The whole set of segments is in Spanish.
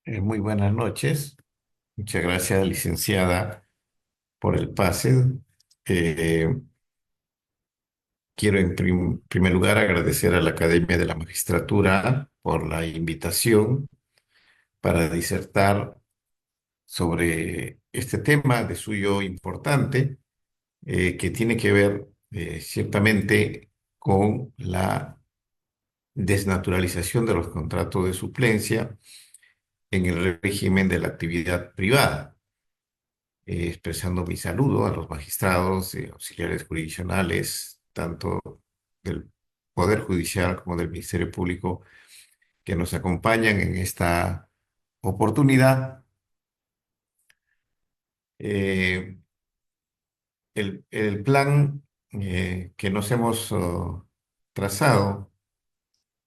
Muy buenas noches. Muchas gracias, licenciada, por el pase. Eh, Quiero en primer lugar agradecer a la Academia de la Magistratura por la invitación para disertar sobre este tema de suyo importante, que tiene que ver ciertamente con la desnaturalización de los contratos de suplencia en el régimen de la actividad privada. Expresando mi saludo a los magistrados y auxiliares jurisdiccionales, tanto del Poder Judicial como del Ministerio Público, que nos acompañan en esta oportunidad. Eh, el plan que nos hemos trazado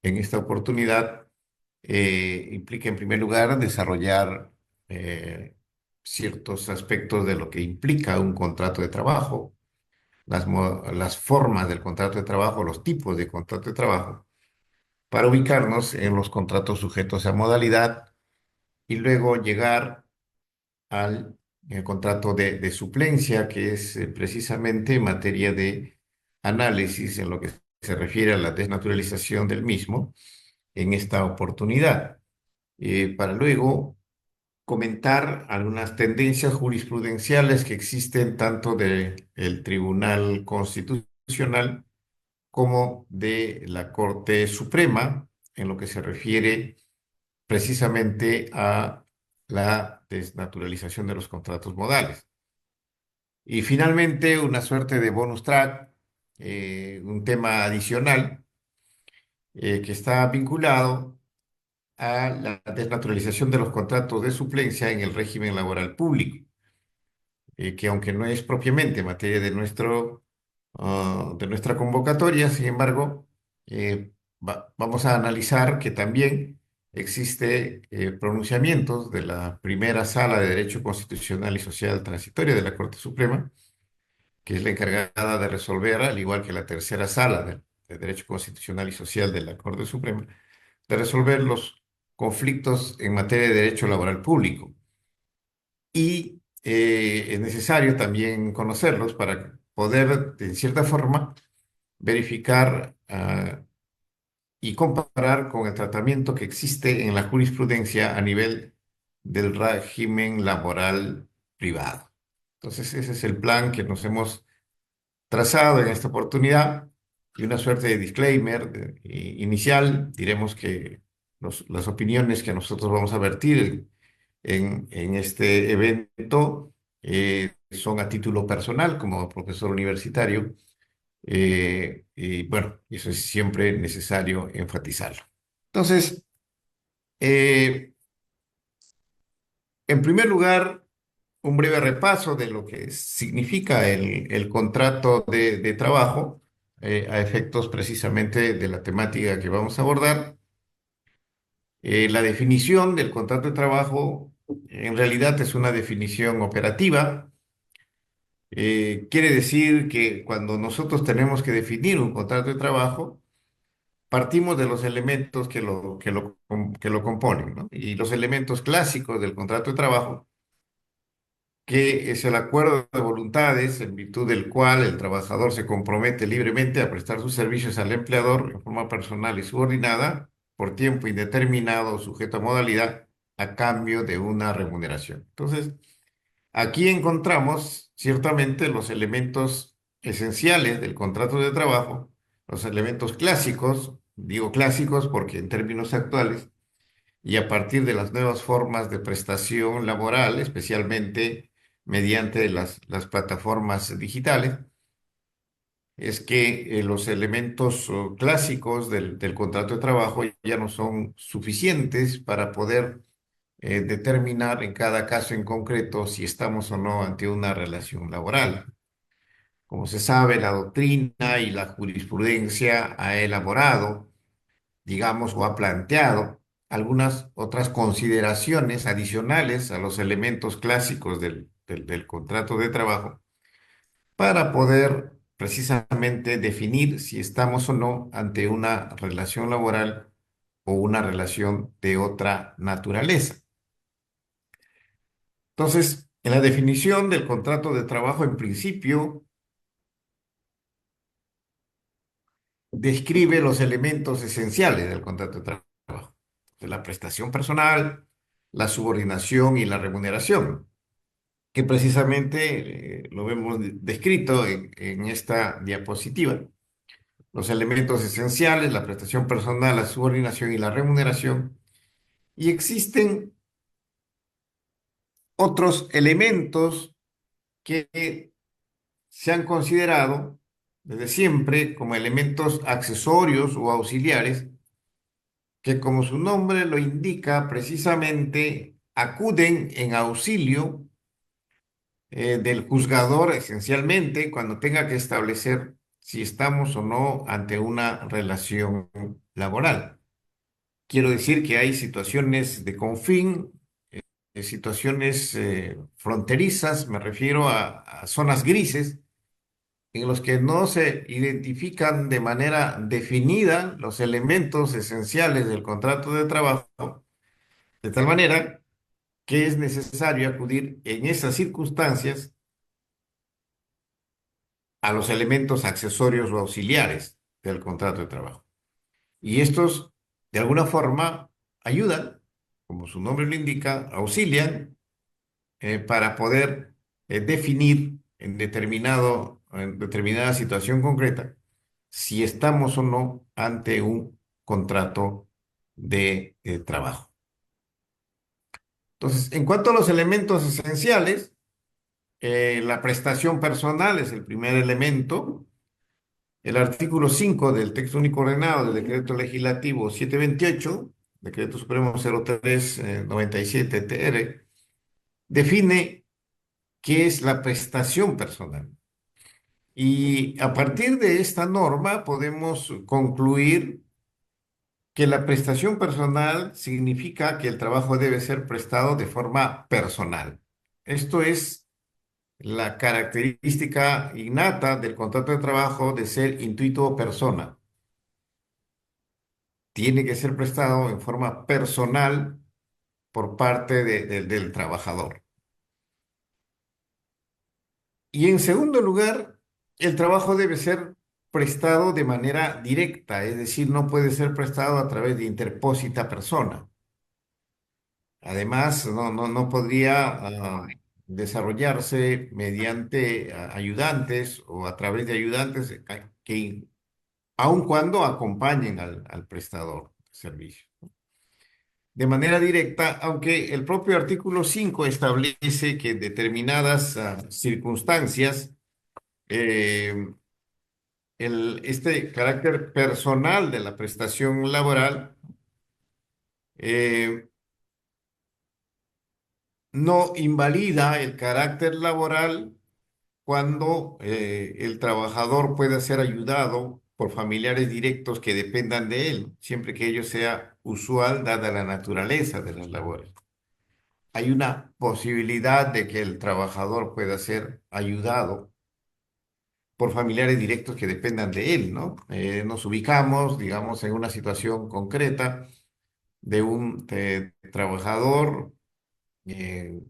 en esta oportunidad implica, en primer lugar, desarrollar ciertos aspectos de lo que implica un contrato de trabajo, las formas del contrato de trabajo, los tipos de contrato de trabajo, para ubicarnos en los contratos sujetos a modalidad y luego llegar al contrato de suplencia, que es precisamente materia de análisis en lo que se refiere a la desnaturalización del mismo en esta oportunidad, para luego comentar algunas tendencias jurisprudenciales que existen tanto del Tribunal Constitucional como de la Corte Suprema en lo que se refiere precisamente a la desnaturalización de los contratos modales. Y finalmente, una suerte de bonus track, un tema adicional que está vinculado a la desnaturalización de los contratos de suplencia en el régimen laboral público, que aunque no es propiamente materia de de nuestra convocatoria, sin embargo, vamos a analizar que también existe pronunciamientos de la primera sala de Derecho Constitucional y Social Transitoria de la Corte Suprema, que es la encargada de resolver, al igual que la tercera sala de Derecho Constitucional y Social de la Corte Suprema, de resolver los conflictos en materia de derecho laboral público. Y es necesario también conocerlos para poder, de cierta forma, verificar y comparar con el tratamiento que existe en la jurisprudencia a nivel del régimen laboral privado. Entonces, ese es el plan que nos hemos trazado en esta oportunidad y una suerte de disclaimer inicial. Diremos que las opiniones que nosotros vamos a vertir en este evento son a título personal como profesor universitario, y bueno, eso es siempre necesario enfatizarlo. Entonces, eh, en primer lugar, un breve repaso de lo que significa el contrato de trabajo, a efectos precisamente de la temática que vamos a abordar. La definición del contrato de trabajo en realidad es una definición operativa. Quiere decir que cuando nosotros tenemos que definir un contrato de trabajo, partimos de los elementos que lo componen, ¿no? Y los elementos clásicos del contrato de trabajo, que es el acuerdo de voluntades en virtud del cual el trabajador se compromete libremente a prestar sus servicios al empleador en forma personal y subordinada por tiempo indeterminado, sujeto a modalidad, a cambio de una remuneración. Entonces, aquí encontramos ciertamente los elementos esenciales del contrato de trabajo, los elementos clásicos, digo clásicos porque en términos actuales, y a partir de las nuevas formas de prestación laboral, especialmente mediante las plataformas digitales, es que los elementos clásicos del contrato de trabajo ya no son suficientes para poder determinar en cada caso en concreto si estamos o no ante una relación laboral. Como se sabe, la doctrina y la jurisprudencia ha elaborado, digamos, o ha planteado algunas otras consideraciones adicionales a los elementos clásicos del contrato de trabajo para poder precisamente definir si estamos o no ante una relación laboral o una relación de otra naturaleza. Entonces, en la definición del contrato de trabajo, en principio, describe los elementos esenciales del contrato de trabajo: la prestación personal, la subordinación y la remuneración, que precisamente lo vemos descrito en esta diapositiva. Los elementos esenciales, la prestación personal, la subordinación y la remuneración. Y existen otros elementos que se han considerado desde siempre como elementos accesorios o auxiliares, que, como su nombre lo indica, precisamente acuden en auxilio del juzgador, esencialmente cuando tenga que establecer si estamos o no ante una relación laboral. Quiero decir que hay situaciones de confín, situaciones fronterizas, me refiero a zonas grises en los que no se identifican de manera definida los elementos esenciales del contrato de trabajo, de tal manera que es necesario acudir en esas circunstancias a los elementos accesorios o auxiliares del contrato de trabajo. Y estos, de alguna forma, ayudan, como su nombre lo indica, auxilian para poder definir en determinada situación concreta si estamos o no ante un contrato de trabajo. Entonces, en cuanto a los elementos esenciales, la prestación personal es el primer elemento. El artículo 5 del texto único ordenado del decreto legislativo 728, decreto supremo 0397-TR, define qué es la prestación personal. Y a partir de esta norma podemos concluir que la prestación personal significa que el trabajo debe ser prestado de forma personal. Esto es la característica innata del contrato de trabajo, de ser intuito persona. Tiene que ser prestado en forma personal por parte del trabajador. Y en segundo lugar, el trabajo debe ser prestado de manera directa, es decir, no puede ser prestado a través de interpósita persona. Además, no podría desarrollarse mediante ayudantes o a través de ayudantes que, aun cuando acompañen al prestador de servicio. De manera directa, aunque el propio artículo 5 establece que en determinadas circunstancias, eh, este carácter personal de la prestación laboral eh, no invalida el carácter laboral cuando el trabajador pueda ser ayudado por familiares directos que dependan de él, siempre que ello sea usual dada la naturaleza de las labores. Hay una posibilidad de que el trabajador pueda ser ayudado por familiares directos que dependan de él, ¿no? Nos ubicamos, digamos, en una situación concreta de un trabajador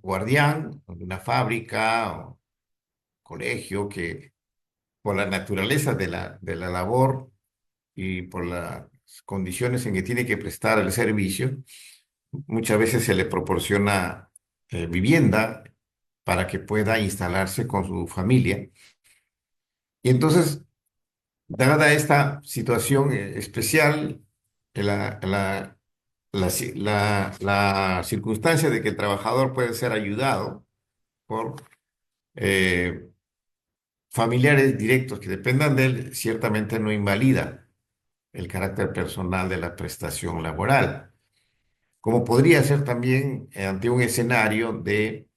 guardián de una fábrica o colegio que, por la naturaleza de la labor y por las condiciones en que tiene que prestar el servicio, muchas veces se le proporciona vivienda para que pueda instalarse con su familia. Y entonces, dada esta situación especial, la circunstancia de que el trabajador puede ser ayudado por eh, familiares directos que dependan de él, ciertamente no invalida el carácter personal de la prestación laboral, como podría ser también ante un escenario de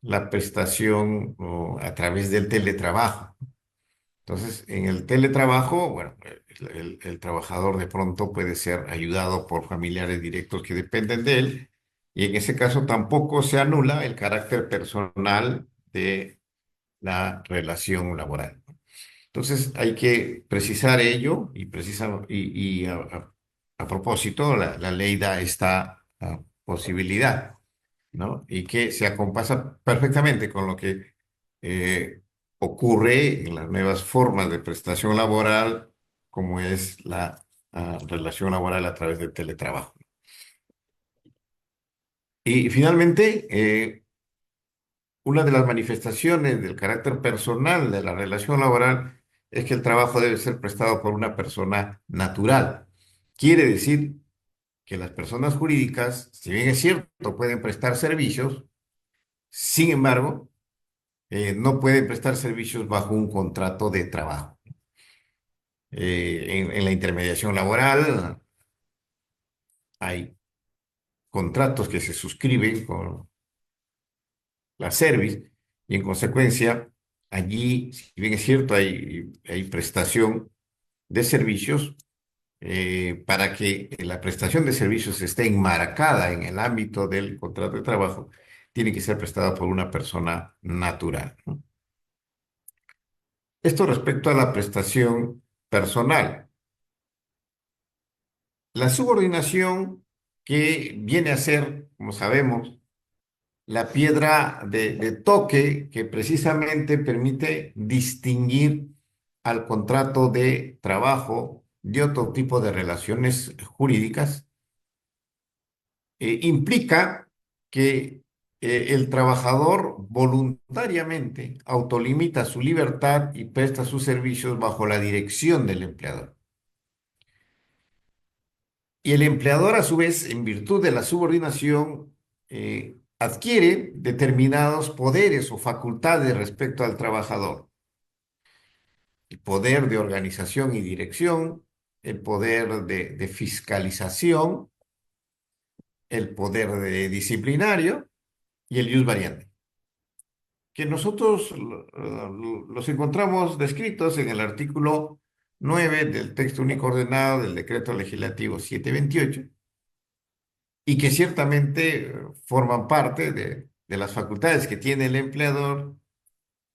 la prestación a través del teletrabajo. Entonces, en el teletrabajo, bueno, el trabajador de pronto puede ser ayudado por familiares directos que dependen de él, y en ese caso tampoco se anula el carácter personal de la relación laboral. Entonces, hay que precisar ello y a propósito, la ley da esta posibilidad. ¿no? Y que se acompasa perfectamente con lo que ocurre en las nuevas formas de prestación laboral, como es la relación laboral a través del teletrabajo. Y finalmente, una de las manifestaciones del carácter personal de la relación laboral es que el trabajo debe ser prestado por una persona natural. Quiere decir que las personas jurídicas, si bien es cierto, pueden prestar servicios, sin embargo, no pueden prestar servicios bajo un contrato de trabajo. En la intermediación laboral hay contratos que se suscriben con la Service y en consecuencia allí, si bien es cierto, hay prestación de servicios, para que la prestación de servicios esté enmarcada en el ámbito del contrato de trabajo, tiene que ser prestada por una persona natural, ¿no? Esto respecto a la prestación personal. La subordinación, que viene a ser, como sabemos, la piedra de toque que precisamente permite distinguir al contrato de trabajo de otro tipo de relaciones jurídicas, implica que el trabajador voluntariamente autolimita su libertad y presta sus servicios bajo la dirección del empleador. Y el empleador, a su vez, en virtud de la subordinación, adquiere determinados poderes o facultades respecto al trabajador. El poder de organización y dirección, el poder de fiscalización, el poder de disciplinario y el ius variante, que nosotros los encontramos descritos en el artículo 9 del texto único ordenado del decreto legislativo 728, y que ciertamente forman parte de las facultades que tiene el empleador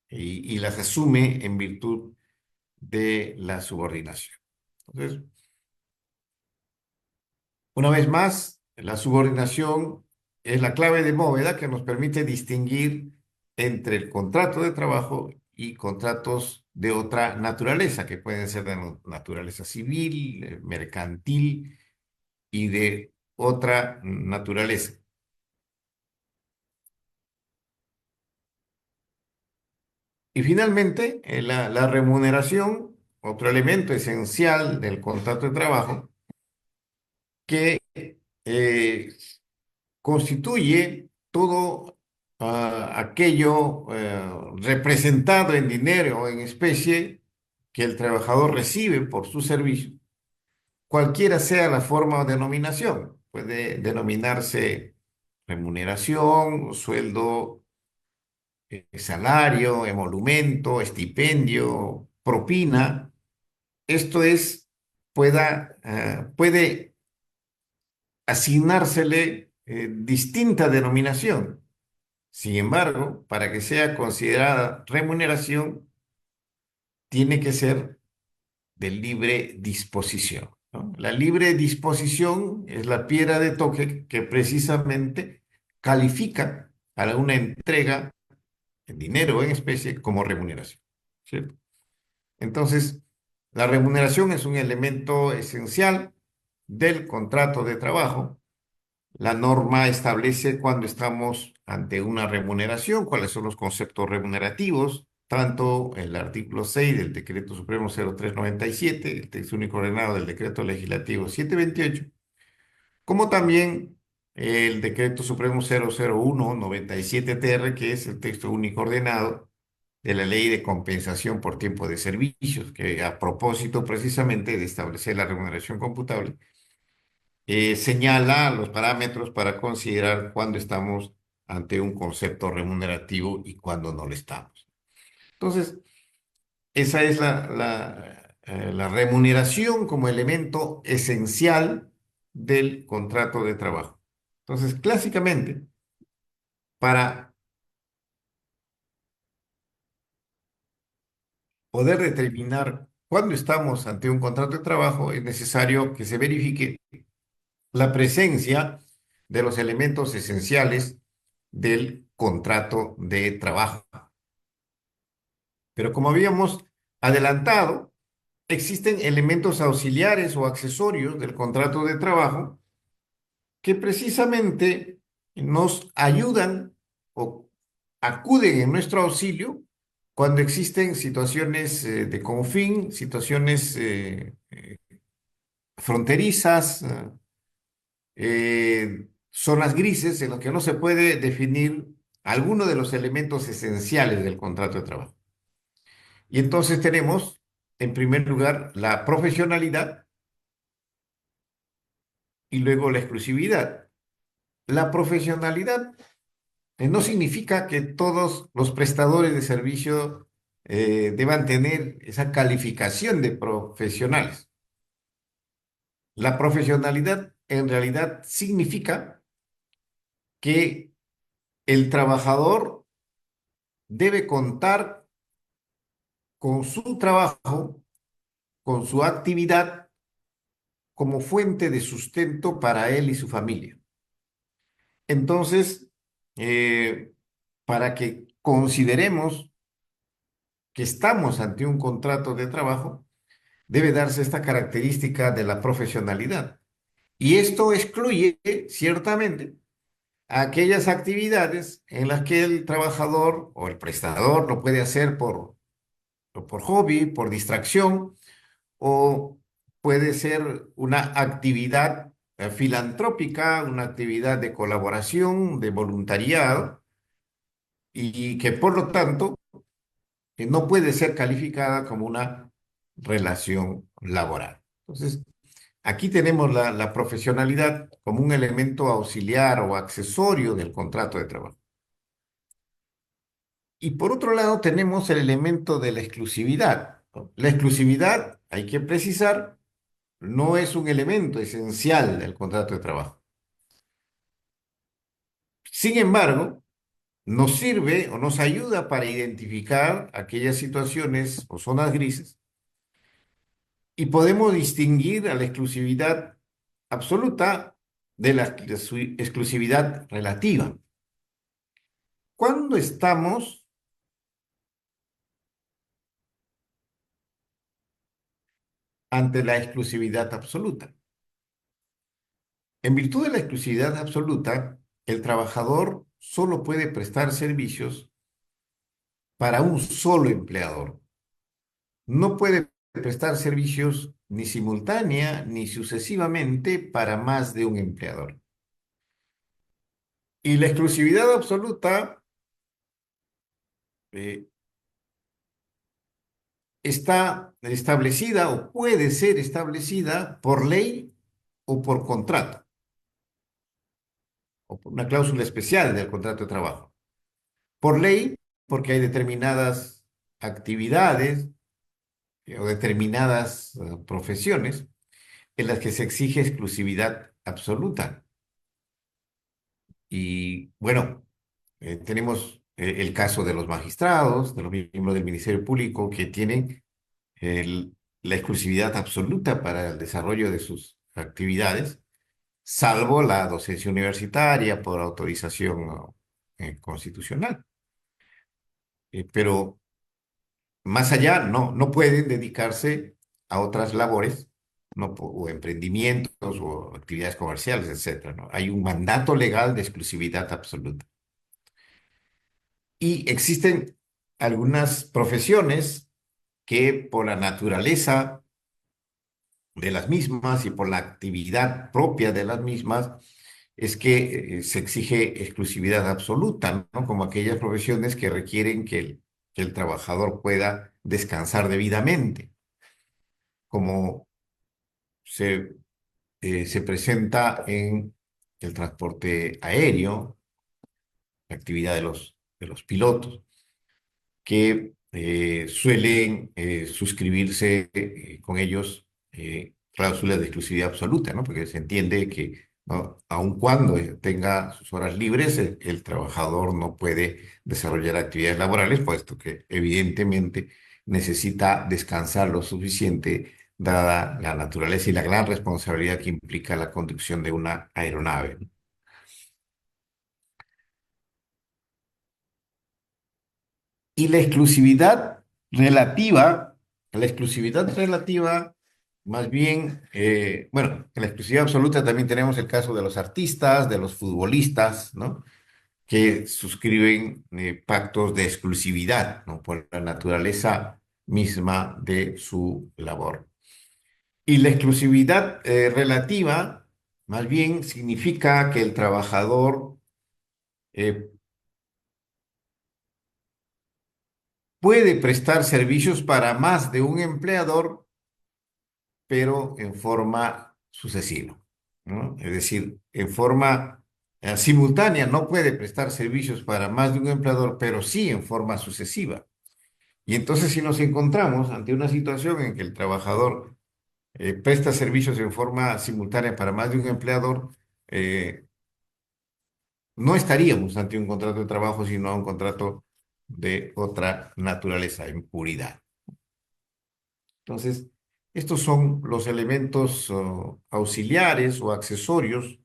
y las asume en virtud de la subordinación. Entonces, una vez más, la subordinación es la clave de bóveda que nos permite distinguir entre el contrato de trabajo y contratos de otra naturaleza, que pueden ser de naturaleza civil, mercantil y de otra naturaleza. Y finalmente, la remuneración, otro elemento esencial del contrato de trabajo, que eh, constituye todo aquello representado en dinero o en especie que el trabajador recibe por su servicio, cualquiera sea la forma o denominación. Puede denominarse remuneración, sueldo, salario, emolumento, estipendio, propina. Esto es, puede asignársele distinta denominación. Sin embargo, para que sea considerada remuneración, tiene que ser de libre disposición, ¿no? La libre disposición es la piedra de toque que precisamente califica a una entrega en dinero o en especie como remuneración, ¿cierto? Entonces, la remuneración es un elemento esencial del contrato de trabajo. La norma establece cuando estamos ante una remuneración, cuáles son los conceptos remunerativos, tanto el artículo 6 del Decreto Supremo 0397, el texto único ordenado del Decreto Legislativo 728, como también el Decreto Supremo 00197-TR, que es el texto único ordenado de la Ley de Compensación por Tiempo de Servicios, que a propósito precisamente de establecer la remuneración computable, señala los parámetros para considerar cuándo estamos ante un concepto remunerativo y cuándo no lo estamos. Entonces, esa es la remuneración como elemento esencial del contrato de trabajo. Entonces, clásicamente, para poder determinar cuándo estamos ante un contrato de trabajo, es necesario que se verifique la presencia de los elementos esenciales del contrato de trabajo. Pero como habíamos adelantado, existen elementos auxiliares o accesorios del contrato de trabajo que precisamente nos ayudan o acuden en nuestro auxilio cuando existen situaciones de confín, situaciones fronterizas, zonas grises en las que no se puede definir alguno de los elementos esenciales del contrato de trabajo. Y entonces tenemos, en primer lugar, la profesionalidad y luego la exclusividad. La profesionalidad no significa que todos los prestadores de servicio deban tener esa calificación de profesionales. La profesionalidad en realidad significa que el trabajador debe contar con su trabajo, con su actividad como fuente de sustento para él y su familia. Entonces, eh, para que consideremos que estamos ante un contrato de trabajo, debe darse esta característica de la profesionalidad. Y esto excluye, ciertamente, aquellas actividades en las que el trabajador o el prestador lo puede hacer por hobby, por distracción, o puede ser una actividad filantrópica, una actividad de colaboración, de voluntariado, y que por lo tanto no puede ser calificada como una relación laboral. Entonces, aquí tenemos la profesionalidad como un elemento auxiliar o accesorio del contrato de trabajo. Y por otro lado tenemos el elemento de la exclusividad, ¿no? La exclusividad, hay que precisar, no es un elemento esencial del contrato de trabajo. Sin embargo, nos sirve o nos ayuda para identificar aquellas situaciones o zonas grises y podemos distinguir a la exclusividad absoluta de la exclusividad relativa. Cuando estamos ante la exclusividad absoluta. En virtud de la exclusividad absoluta, el trabajador solo puede prestar servicios para un solo empleador. No puede prestar servicios ni simultánea ni sucesivamente para más de un empleador. Y la exclusividad absoluta eh, está establecida o puede ser establecida por ley o por contrato, o por una cláusula especial del contrato de trabajo. Por ley, porque hay determinadas actividades o determinadas profesiones en las que se exige exclusividad absoluta. Y bueno, tenemos el caso de los magistrados, de los miembros del Ministerio Público, que tienen la exclusividad absoluta para el desarrollo de sus actividades, salvo la docencia universitaria por autorización constitucional. Pero más allá, no pueden dedicarse a otras labores, no, o emprendimientos o actividades comerciales, etcétera, ¿no? Hay un mandato legal de exclusividad absoluta. Y existen algunas profesiones que por la naturaleza de las mismas y por la actividad propia de las mismas es que se exige exclusividad absoluta, ¿no? Como aquellas profesiones que requieren que el trabajador pueda descansar debidamente, como se, se presenta en el transporte aéreo, la actividad de los pilotos, que suelen suscribirse con ellos cláusulas de exclusividad absoluta, ¿no? Porque se entiende que, ¿no?, aun cuando tenga sus horas libres, el trabajador no puede desarrollar actividades laborales, puesto que evidentemente necesita descansar lo suficiente, dada la naturaleza y la gran responsabilidad que implica la conducción de una aeronave, ¿no? Y la exclusividad relativa, más bien, bueno, en la exclusividad absoluta también tenemos el caso de los artistas, de los futbolistas, ¿no? Que suscriben pactos de exclusividad, ¿no? Por la naturaleza misma de su labor. Y la exclusividad relativa, más bien, significa que el trabajador eh, puede prestar servicios para más de un empleador, pero en forma sucesiva, ¿no? Es decir, en forma simultánea no puede prestar servicios para más de un empleador, pero sí en forma sucesiva. Y entonces si nos encontramos ante una situación en que el trabajador presta servicios en forma simultánea para más de un empleador, eh, no estaríamos ante un contrato de trabajo, sino un contrato de otra naturaleza, en puridad. Entonces, estos son los elementos auxiliares o accesorios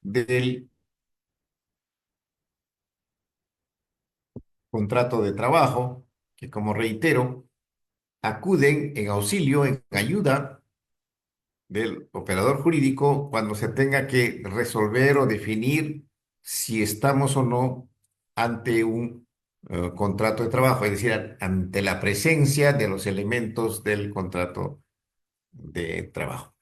del contrato de trabajo, que como reitero, acuden en auxilio, en ayuda del operador jurídico cuando se tenga que resolver o definir si estamos o no ante un contrato de trabajo, es decir, ante la presencia de los elementos del contrato de trabajo.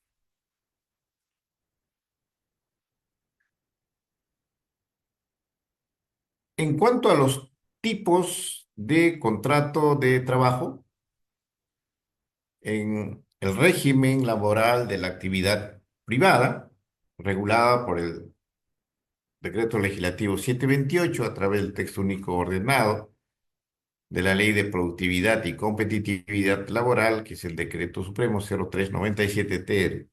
En cuanto a los tipos de contrato de trabajo, en el régimen laboral de la actividad privada, regulada por el Decreto Legislativo 728 a través del texto único ordenado de la Ley de Productividad y Competitividad Laboral, que es el Decreto Supremo 0397-TR,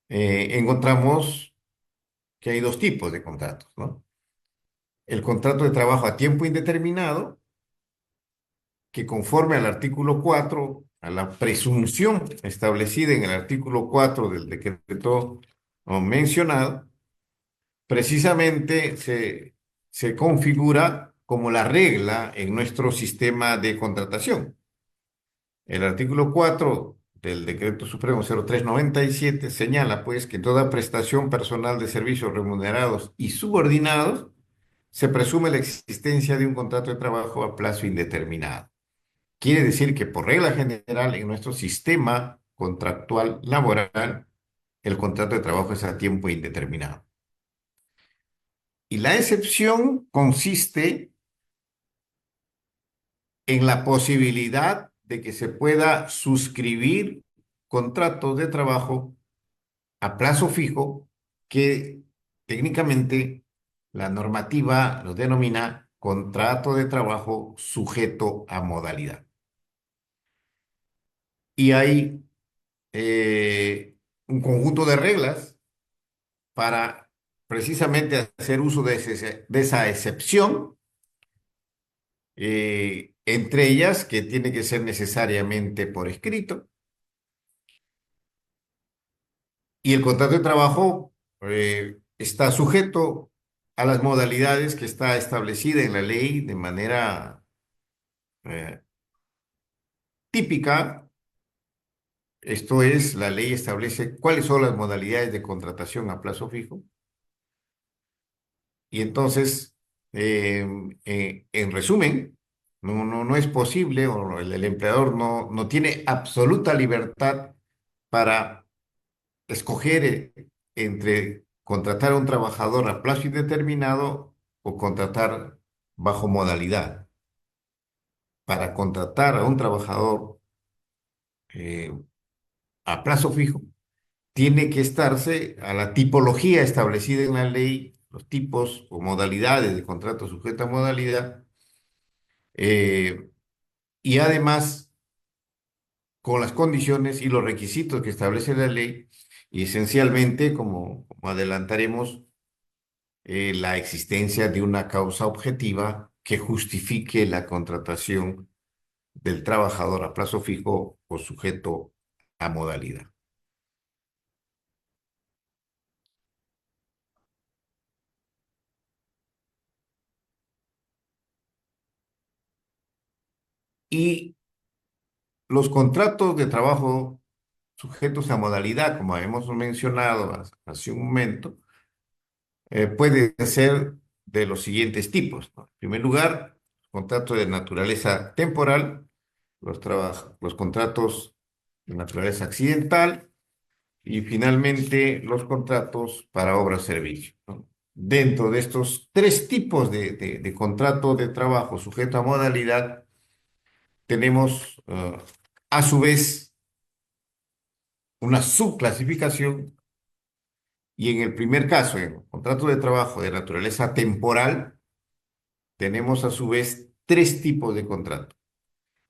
encontramos que hay dos tipos de contratos, ¿no? El contrato de trabajo a tiempo indeterminado, que conforme al artículo 4, a la presunción establecida en el artículo 4 del decreto mencionado, precisamente se configura como la regla en nuestro sistema de contratación. El artículo 4 del Decreto Supremo 0397 señala, pues, que toda prestación personal de servicios remunerados y subordinados se presume la existencia de un contrato de trabajo a plazo indeterminado. Quiere decir que por regla general en nuestro sistema contractual laboral, el contrato de trabajo es a tiempo indeterminado. Y la excepción consiste en la posibilidad de que se pueda suscribir contratos de trabajo a plazo fijo que técnicamente la normativa lo denomina contrato de trabajo sujeto a modalidad. Y hay un conjunto de reglas para precisamente hacer uso de esa excepción, entre ellas que tiene que ser necesariamente por escrito. Y el contrato de trabajo está sujeto a las modalidades que está establecida en la ley de manera eh, típica. Esto es, la ley establece cuáles son las modalidades de contratación a plazo fijo. Y entonces, en resumen, no es posible o el empleador no tiene absoluta libertad para escoger entre contratar a un trabajador a plazo indeterminado o contratar bajo modalidad. Para contratar a un trabajador eh, a plazo fijo, tiene que estarse a la tipología establecida en la ley, los tipos o modalidades de contrato sujeto a modalidad, eh, y además con las condiciones y los requisitos que establece la ley, y esencialmente, como adelantaremos, la existencia de una causa objetiva que justifique la contratación del trabajador a plazo fijo o sujeto a modalidad. Y los contratos de trabajo sujetos a modalidad, como hemos mencionado hace un momento, pueden ser de los siguientes tipos, ¿no? En primer lugar, contratos de naturaleza temporal, los contratos de naturaleza accidental y finalmente los contratos para obra o servicio, ¿no? Dentro de estos tres tipos de contrato de trabajo sujeto a modalidad, tenemos a su vez una subclasificación y en el primer caso, en el contrato de trabajo de naturaleza temporal, tenemos a su vez tres tipos de contrato.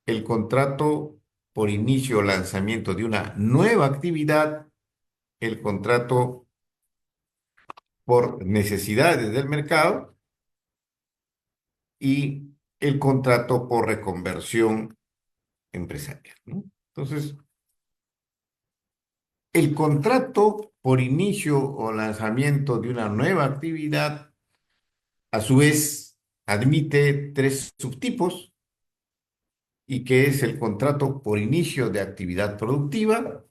El contrato por inicio o lanzamiento de una nueva actividad, el contrato por necesidades del mercado y el contrato por reconversión empresarial, ¿no? Entonces, el contrato por inicio o lanzamiento de una nueva actividad, a su vez, admite tres subtipos y que es el contrato por inicio de actividad productiva,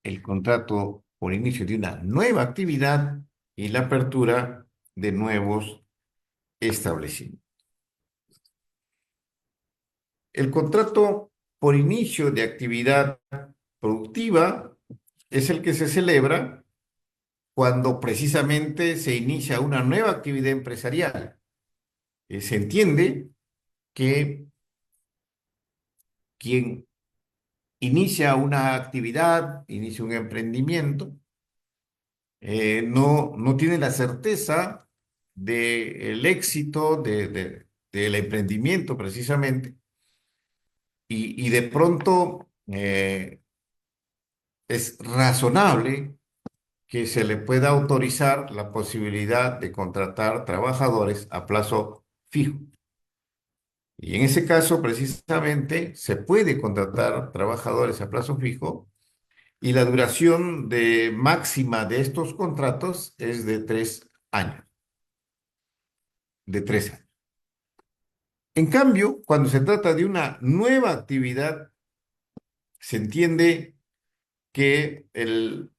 el contrato por inicio de una nueva actividad y la apertura de nuevos establecimientos. El contrato por inicio de actividad productiva es el que se celebra cuando precisamente se inicia una nueva actividad empresarial. Se entiende que quien inicia una actividad, inicia un emprendimiento, no tiene la certeza del éxito del emprendimiento precisamente y de pronto es razonable que se le pueda autorizar la posibilidad de contratar trabajadores a plazo fijo. Y en ese caso, precisamente, se puede contratar trabajadores a plazo fijo y la duración de máxima de estos contratos es de 3 años, de 3 años. En cambio, cuando se trata de una nueva actividad, se entiende que el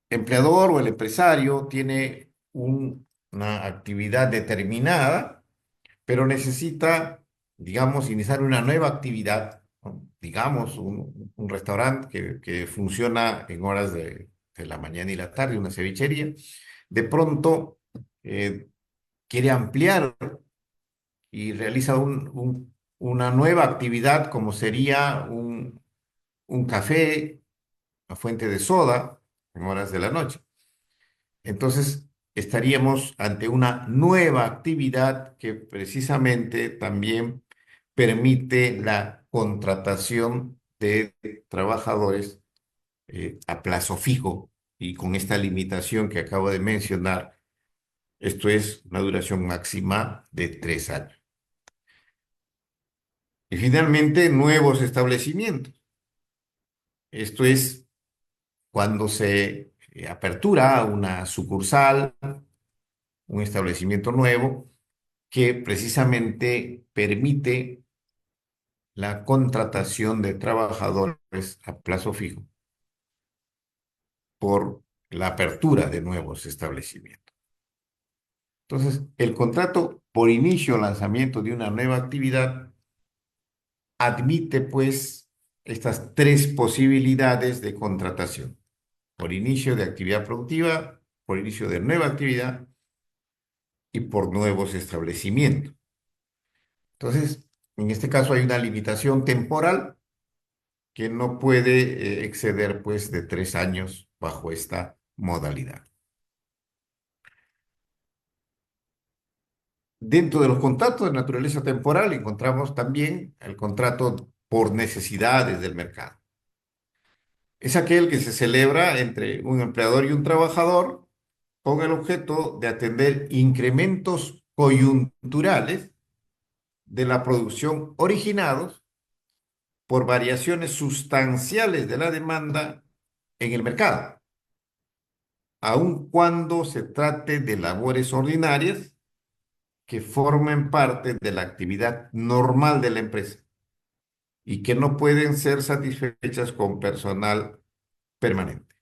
empleador o el empresario tiene una actividad determinada, pero necesita, digamos, iniciar una nueva actividad, ¿no? Digamos, un restaurante que funciona en horas de la mañana y la tarde, una cevichería. De pronto eh, quiere ampliar y realiza una nueva actividad como sería un café, una fuente de soda en horas de la noche. Entonces, estaríamos ante una nueva actividad que precisamente también permite la contratación de trabajadores a plazo fijo y con esta limitación que acabo de mencionar, esto es una duración máxima de 3 años. Y finalmente, nuevos establecimientos. Esto es cuando se apertura una sucursal, un establecimiento nuevo que precisamente permite la contratación de trabajadores a plazo fijo por la apertura de nuevos establecimientos. Entonces, el contrato por inicio o lanzamiento de una nueva actividad admite, pues, estas tres posibilidades de contratación: por inicio de actividad productiva, por inicio de nueva actividad y por nuevos establecimientos. Entonces, en este caso hay una limitación temporal que no puede exceder pues de 3 años bajo esta modalidad. Dentro de los contratos de naturaleza temporal encontramos también el contrato por necesidades del mercado. Es aquel que se celebra entre un empleador y un trabajador con el objeto de atender incrementos coyunturales de la producción originados por variaciones sustanciales de la demanda en el mercado, aun cuando se trate de labores ordinarias que formen parte de la actividad normal de la empresa y que no pueden ser satisfechas con personal permanente.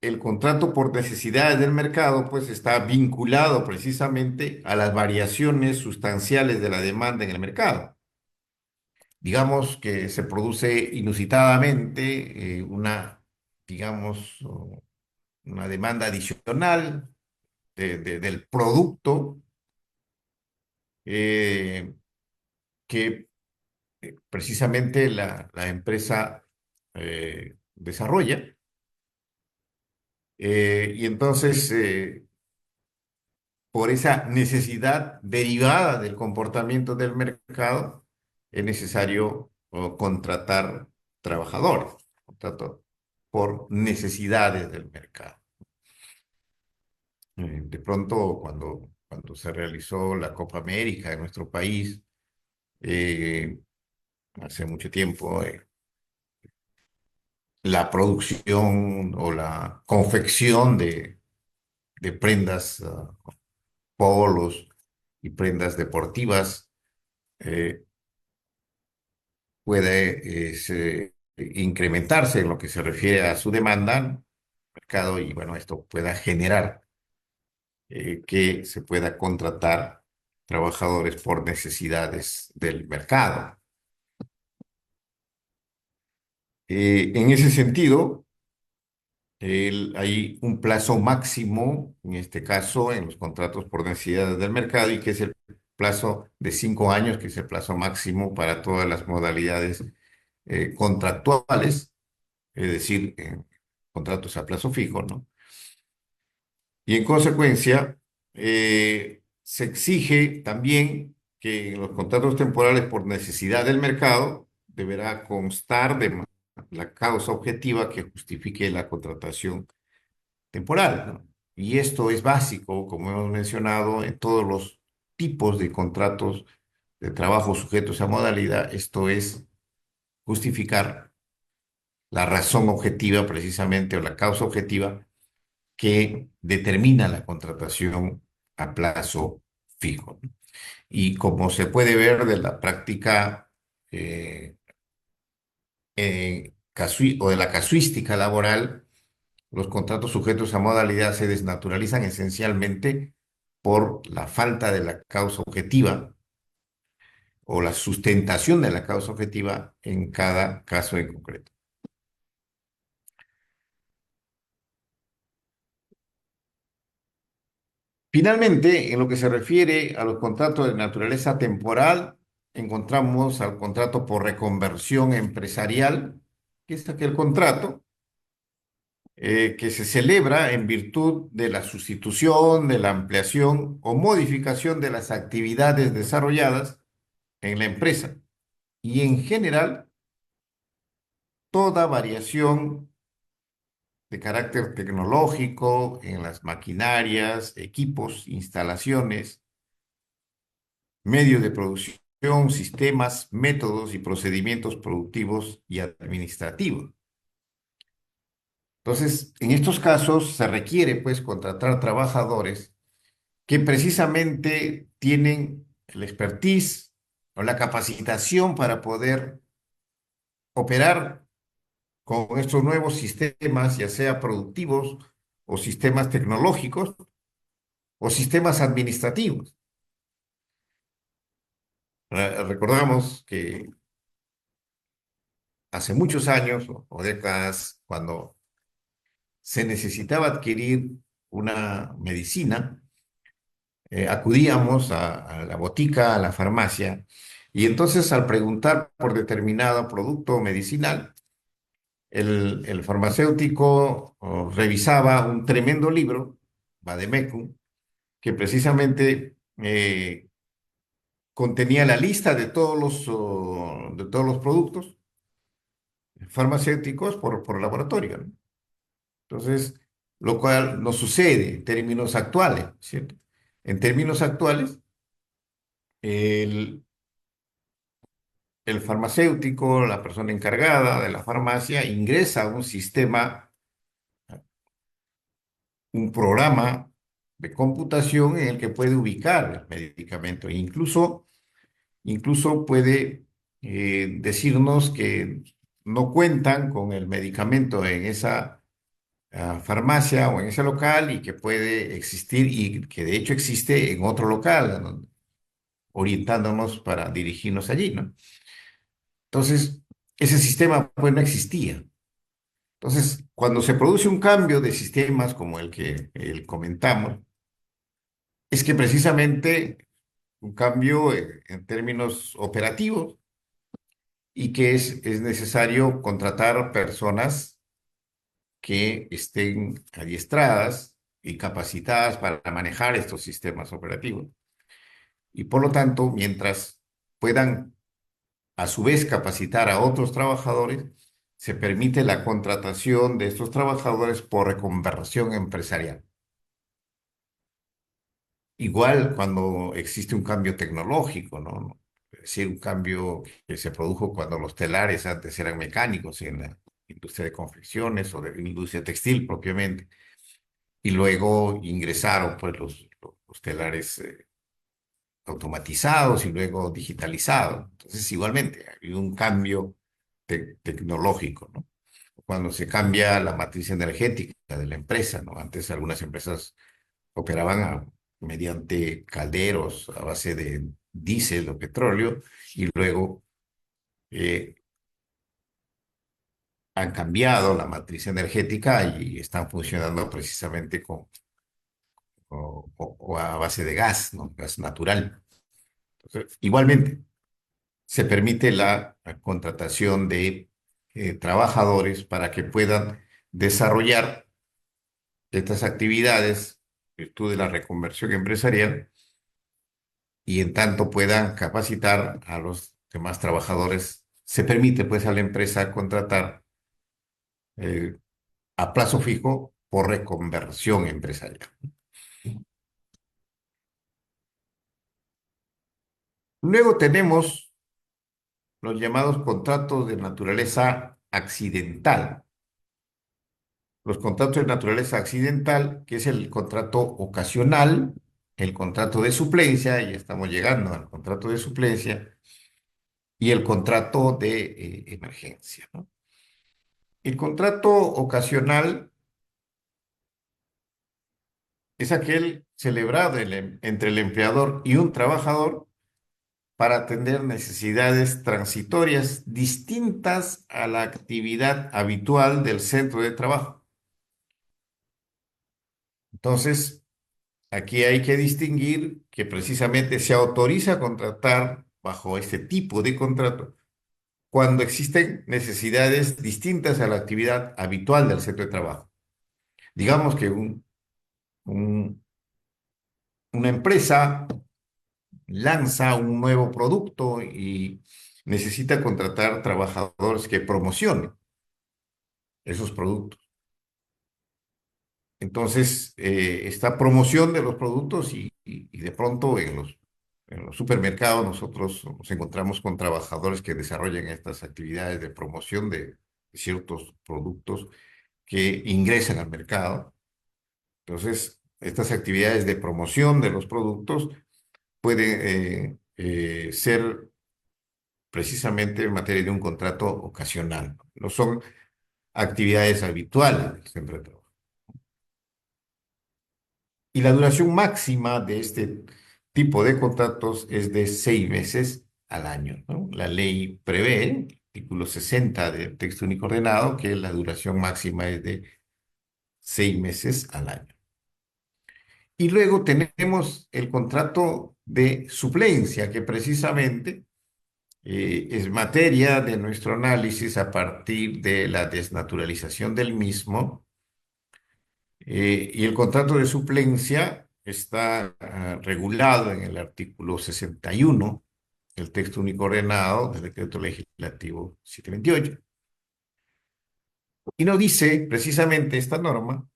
El contrato por necesidades del mercado, pues está vinculado precisamente a las variaciones sustanciales de la demanda en el mercado. Digamos que se produce inusitadamente digamos, una demanda adicional del producto eh, que precisamente la empresa desarrolla. Y entonces, por esa necesidad derivada del comportamiento del mercado, es necesario contratar trabajadores, contrato por necesidades del mercado. De pronto, cuando se realizó la Copa América en nuestro país, eh, hace mucho tiempo, la producción o la confección de prendas, polos y prendas deportivas eh, puede incrementarse en lo que se refiere a su demanda en el mercado y bueno, esto pueda generar que se pueda contratar trabajadores por necesidades del mercado. En ese sentido, hay un plazo máximo, en este caso, en los contratos por necesidades del mercado, y que es el plazo de 5 años, que es el plazo máximo para todas las modalidades contractuales, es decir, contratos a plazo fijo, ¿no? Y en consecuencia, se exige también que en los contratos temporales por necesidad del mercado deberá constar de la causa objetiva que justifique la contratación temporal, ¿no? Y esto es básico, como hemos mencionado, en todos los tipos de contratos de trabajo sujetos a modalidad. Esto es justificar la razón objetiva precisamente o la causa objetiva que determina la contratación a plazo fijo. Y como se puede ver de la práctica eh, o de la casuística laboral, los contratos sujetos a modalidad se desnaturalizan esencialmente por la falta de la causa objetiva o la sustentación de la causa objetiva en cada caso en concreto. Finalmente, en lo que se refiere a los contratos de naturaleza temporal, encontramos al contrato por reconversión empresarial, que es aquel contrato que se celebra en virtud de la sustitución, de la ampliación o modificación de las actividades desarrolladas en la empresa y en general toda variación de carácter tecnológico en las maquinarias, equipos, instalaciones, medios de producción, sistemas, métodos y procedimientos productivos y administrativos. Entonces, en estos casos se requiere pues contratar trabajadores que precisamente tienen el expertise o la capacitación para poder operar con estos nuevos sistemas, ya sea productivos o sistemas tecnológicos o sistemas administrativos. Recordamos que hace muchos años o décadas, cuando se necesitaba adquirir una medicina, acudíamos a la botica, a la farmacia, y entonces al preguntar por determinado producto medicinal, el farmacéutico revisaba un tremendo libro, Vademecum, que precisamente contenía la lista de todos los productos farmacéuticos por laboratorio, ¿no? Entonces, lo cual no sucede en términos actuales, ¿cierto? En términos actuales, el, el farmacéutico, la persona encargada de la farmacia, ingresa a un sistema, un programa de computación en el que puede ubicar el medicamento. Incluso puede decirnos que no cuentan con el medicamento en esa farmacia o en ese local y que puede existir y que de hecho existe en otro local, ¿no? Orientándonos para dirigirnos allí, ¿no? Entonces, ese sistema pues no existía. Entonces, cuando se produce un cambio de sistemas como el que comentamos, es que precisamente un cambio en términos operativos y que es necesario contratar personas que estén adiestradas y capacitadas para manejar estos sistemas operativos. Y por lo tanto, mientras puedan a su vez capacitar a otros trabajadores, se permite la contratación de estos trabajadores por reconversión empresarial. Igual cuando existe un cambio tecnológico, ¿no? Es decir, un cambio que se produjo cuando los telares antes eran mecánicos en la industria de confecciones o de la industria textil propiamente, y luego ingresaron pues los telares automatizados y luego digitalizados. Entonces, igualmente, hay un cambio tecnológico, ¿no? Cuando se cambia la matriz energética de la empresa, ¿no? Antes algunas empresas operaban mediante calderos a base de diésel o petróleo y luego eh, han cambiado la matriz energética y están funcionando precisamente o a base de gas, ¿no? Gas natural. Entonces, igualmente, se permite la contratación de trabajadores para que puedan desarrollar estas actividades, en virtud de la reconversión empresarial, y en tanto puedan capacitar a los demás trabajadores. Se permite pues a la empresa contratar eh, a plazo fijo por reconversión empresarial. Luego tenemos los llamados contratos de naturaleza accidental. Los contratos de naturaleza accidental, que es el contrato ocasional, el contrato de suplencia, y estamos llegando al contrato de suplencia, y el contrato de emergencia, ¿no? El contrato ocasional es aquel celebrado entre el empleador y un trabajador para atender necesidades transitorias distintas a la actividad habitual del centro de trabajo. Entonces, aquí hay que distinguir que precisamente se autoriza a contratar bajo este tipo de contrato cuando existen necesidades distintas a la actividad habitual del centro de trabajo. Digamos que un- una empresa lanza un nuevo producto y necesita contratar trabajadores que promocionen esos productos. Entonces, esta promoción de los productos y de pronto en los supermercados nosotros nos encontramos con trabajadores que desarrollan estas actividades de promoción de ciertos productos que ingresan al mercado. Entonces, estas actividades de promoción de los productos pueden ser precisamente en materia de un contrato ocasional. No son actividades habituales del centro de trabajo. Y la duración máxima de este tipo de contratos es de 6 meses al año, ¿no? La ley prevé, artículo 60 del texto único ordenado, que la duración máxima es de 6 meses al año. Y luego tenemos el contrato de suplencia, que precisamente es materia de nuestro análisis a partir de la desnaturalización del mismo. Y el contrato de suplencia está regulado en el artículo 61 del texto único ordenado del decreto legislativo 728. Y nos dice precisamente esta norma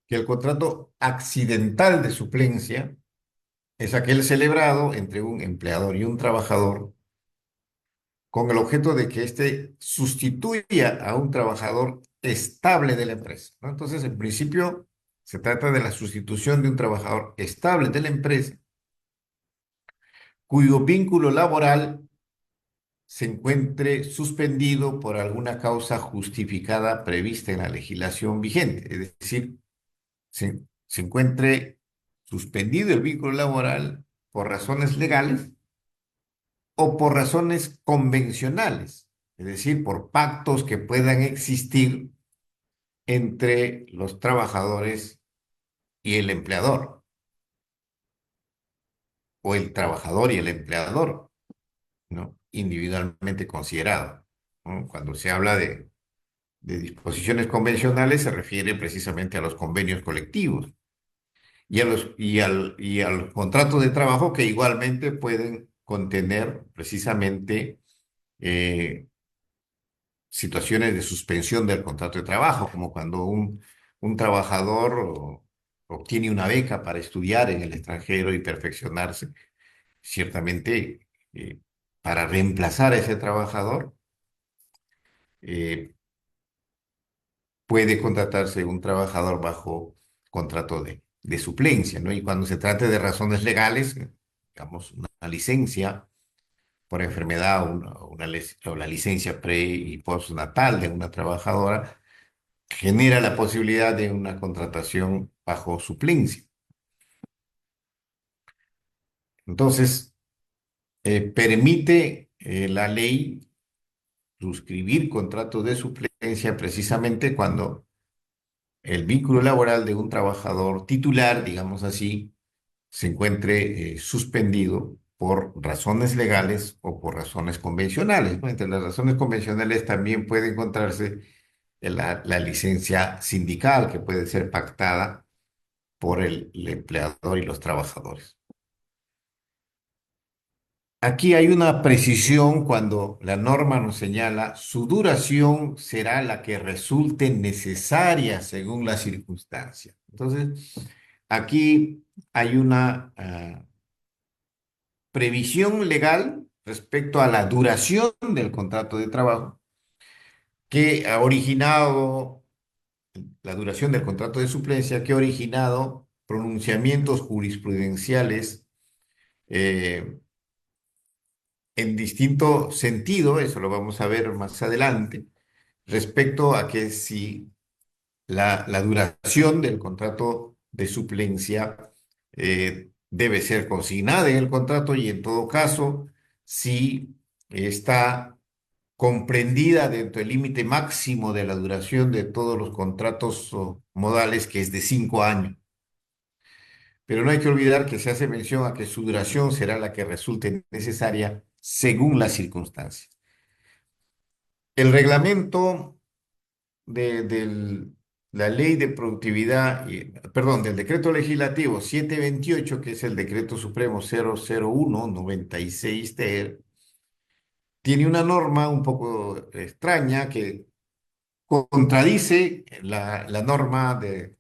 que el contrato accidental de suplencia es aquel celebrado entre un empleador y un trabajador con el objeto de que éste sustituya a un trabajador estable de la empresa, ¿no? Entonces, en principio, se trata de la sustitución de un trabajador estable de la empresa cuyo vínculo laboral se encuentre suspendido por alguna causa justificada prevista en la legislación vigente, es decir, se encuentre suspendido el vínculo laboral por razones legales o por razones convencionales, es decir, por pactos que puedan existir entre los trabajadores y el empleador, o el trabajador y el empleador, ¿no? Individualmente considerado, ¿no? Cuando se habla de disposiciones convencionales se refiere precisamente a los convenios colectivos y a los contratos de trabajo que igualmente pueden contener precisamente eh, situaciones de suspensión del contrato de trabajo, como cuando un trabajador obtiene una beca para estudiar en el extranjero y perfeccionarse. Ciertamente, para reemplazar a ese trabajador, eh, puede contratarse un trabajador bajo contrato de suplencia, ¿no? Y cuando se trate de razones legales, digamos, una licencia por enfermedad o la licencia pre y postnatal de una trabajadora, genera la posibilidad de una contratación bajo suplencia. Entonces, permite la ley suscribir contratos de suplencia precisamente cuando el vínculo laboral de un trabajador titular, digamos así, se encuentre suspendido por razones legales o por razones convencionales, ¿no? Entre las razones convencionales también puede encontrarse la licencia sindical que puede ser pactada por el empleador y los trabajadores. Aquí hay una precisión cuando la norma nos señala su duración será la que resulte necesaria según la circunstancia. Entonces, aquí hay una previsión legal respecto a la duración del contrato de trabajo que ha originado, la duración del contrato de suplencia que ha originado pronunciamientos jurisprudenciales eh, en distinto sentido, eso lo vamos a ver más adelante, respecto a que si la duración del contrato de suplencia debe ser consignada en el contrato y en todo caso, si está comprendida dentro del límite máximo de la duración de todos los contratos modales, que es de 5 años. Pero no hay que olvidar que se hace mención a que su duración será la que resulte necesaria según las circunstancias. El reglamento la ley de productividad, perdón, del decreto legislativo 728, que es el decreto supremo 001/96 tiene una norma un poco extraña que contradice la norma del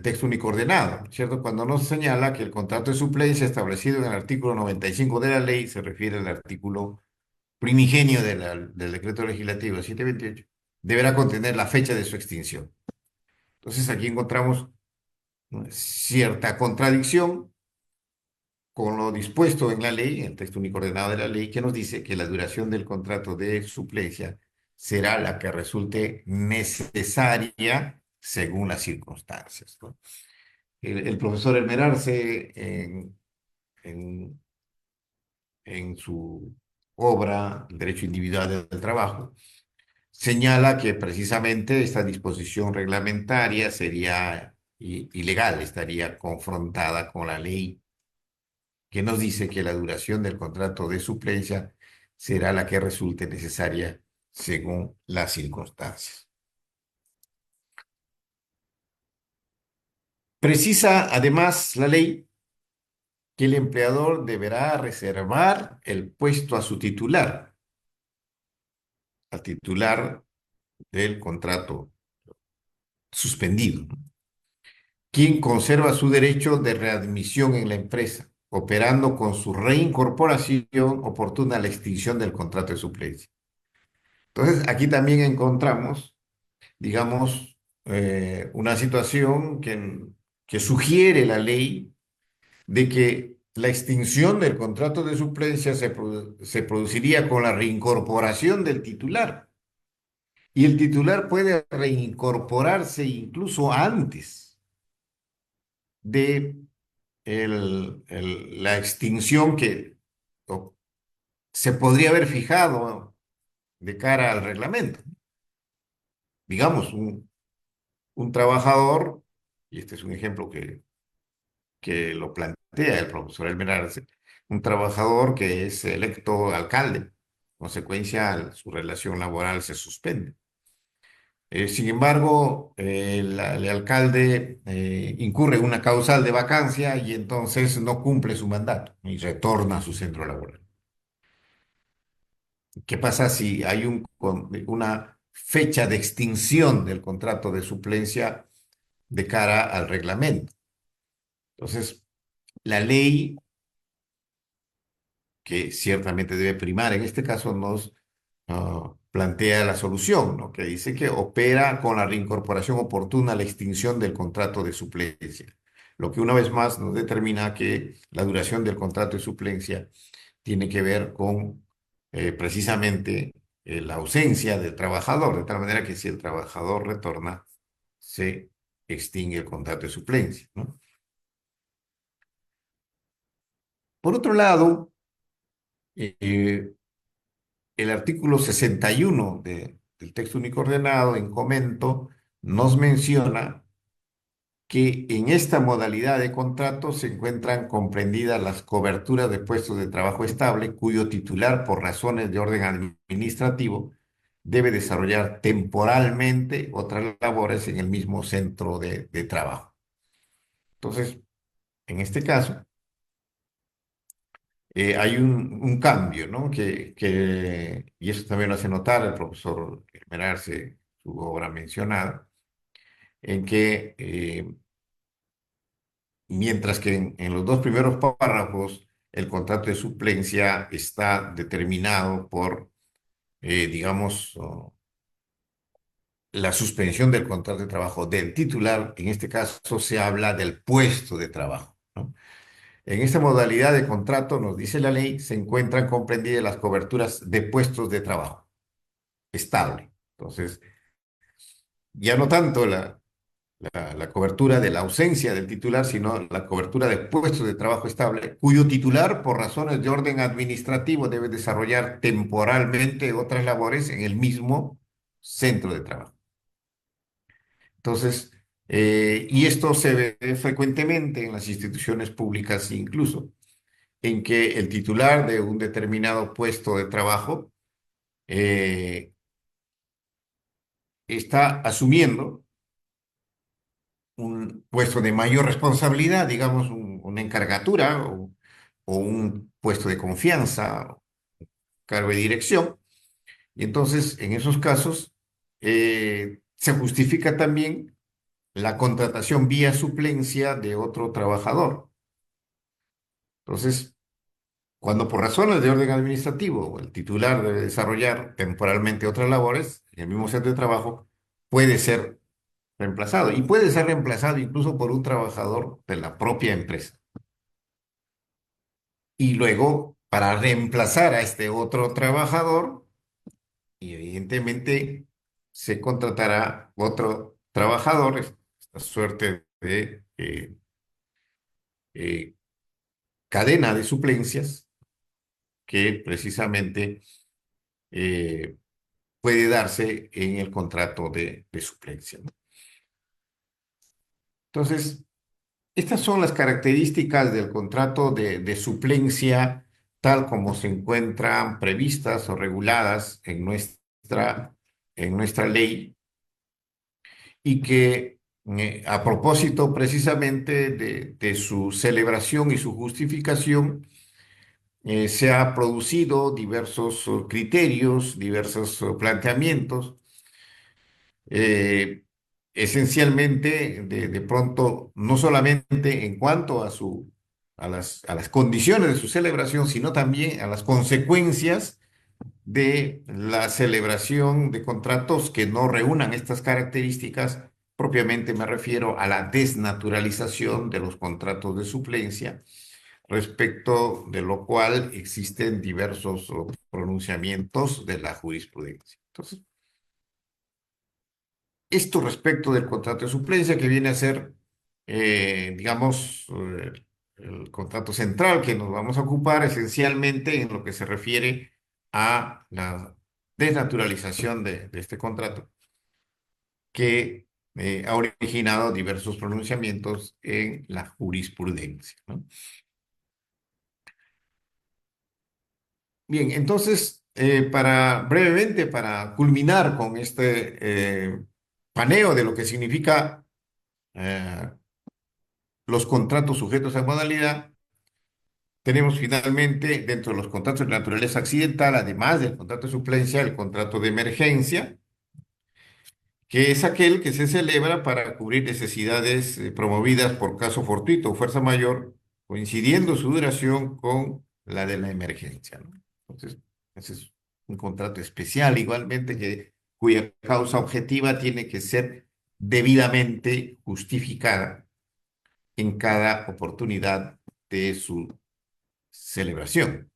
texto único ordenado, ¿cierto? Cuando nos señala que el contrato de suplencia establecido en el artículo 95 de la ley se refiere al artículo primigenio del decreto legislativo 728, deberá contener la fecha de su extinción. Entonces aquí encontramos, ¿no?, cierta contradicción con lo dispuesto en la ley, en el texto único ordenado de la ley, que nos dice que la duración del contrato de suplencia será la que resulte necesaria según las circunstancias, ¿no? El profesor Elmerarse en, en su obra El Derecho Individual del Trabajo señala que precisamente esta disposición reglamentaria sería ilegal, estaría confrontada con la ley que nos dice que la duración del contrato de suplencia será la que resulte necesaria según las circunstancias. Precisa además la ley que el empleador deberá reservar el puesto a su titular, al titular del contrato suspendido, ¿no?, quien conserva su derecho de readmisión en la empresa, operando con su reincorporación oportuna a la extinción del contrato de suplencia. Entonces, aquí también encontramos digamos, una situación que sugiere la ley de que la extinción del contrato de suplencia se produciría con la reincorporación del titular. Y el titular puede reincorporarse incluso antes de la extinción que o, se podría haber fijado de cara al reglamento. Digamos, un trabajador, y este es un ejemplo que lo plantea el profesor Elmer Arce, un trabajador que es electo alcalde, consecuencia, su relación laboral se suspende. Sin embargo, el alcalde incurre en una causal de vacancia y entonces no cumple su mandato y retorna a su centro laboral. ¿Qué pasa si hay una fecha de extinción del contrato de suplencia de cara al reglamento? Entonces, la ley, que ciertamente debe primar, en este caso nos plantea la solución, ¿no? Que dice que opera con la reincorporación oportuna a la extinción del contrato de suplencia. Lo que una vez más nos determina que la duración del contrato de suplencia tiene que ver con precisamente la ausencia del trabajador, de tal manera que si el trabajador retorna, se extingue el contrato de suplencia, ¿no? Por otro lado, eh, el artículo 61 del texto único ordenado en comento nos menciona que en esta modalidad de contrato se encuentran comprendidas las coberturas de puestos de trabajo estable cuyo titular por razones de orden administrativo debe desarrollar temporalmente otras labores en el mismo centro de trabajo. Entonces, en este caso, hay un cambio, ¿no? Y eso también lo hace notar el profesor Merarse, su obra mencionada, en que mientras que en los dos primeros párrafos el contrato de suplencia está determinado por, digamos, la suspensión del contrato de trabajo del titular, en este caso se habla del puesto de trabajo, ¿no? En esta modalidad de contrato, nos dice la ley, se encuentran comprendidas las coberturas de puestos de trabajo estable. Entonces, ya no tanto la cobertura de la ausencia del titular, sino la cobertura de puestos de trabajo estable, cuyo titular, por razones de orden administrativo, debe desarrollar temporalmente otras labores en el mismo centro de trabajo. Entonces, y esto se ve frecuentemente en las instituciones públicas incluso, en que el titular de un determinado puesto de trabajo eh, está asumiendo un puesto de mayor responsabilidad, digamos, una encargatura o un puesto de confianza, cargo de dirección. Y entonces, en esos casos, se justifica también la contratación vía suplencia de otro trabajador. Entonces, cuando por razones de orden administrativo el titular debe desarrollar temporalmente otras labores en el mismo centro de trabajo, puede ser reemplazado y puede ser reemplazado incluso por un trabajador de la propia empresa. Y luego, para reemplazar a este otro trabajador, y evidentemente se contratará otro trabajador, esta suerte de eh, cadena de suplencias que precisamente eh, puede darse en el contrato de suplencia, ¿no? Entonces, estas son las características del contrato de suplencia tal como se encuentran previstas o reguladas en nuestra ley y que a propósito precisamente de su celebración y su justificación, se ha producido diversos criterios, diversos planteamientos eh, esencialmente de pronto, no solamente en cuanto a las condiciones de su celebración, sino también a las consecuencias de la celebración de contratos que no reúnan estas características. Propiamente me refiero a la desnaturalización de los contratos de suplencia, respecto de lo cual existen diversos pronunciamientos de la jurisprudencia. Entonces, esto respecto del contrato de suplencia que viene a ser, digamos, el contrato central que nos vamos a ocupar esencialmente en lo que se refiere a la desnaturalización de este contrato que ha originado diversos pronunciamientos en la jurisprudencia, ¿no? Bien, entonces, para brevemente, para culminar con este paneo de lo que significa eh, los contratos sujetos a modalidad, tenemos finalmente dentro de los contratos de naturaleza accidental, además del contrato de suplencia, el contrato de emergencia, que es aquel que se celebra para cubrir necesidades promovidas por caso fortuito o fuerza mayor, coincidiendo su duración con la de la emergencia, ¿no? Entonces, ese es un contrato especial igualmente cuya causa objetiva tiene que ser debidamente justificada en cada oportunidad de su celebración.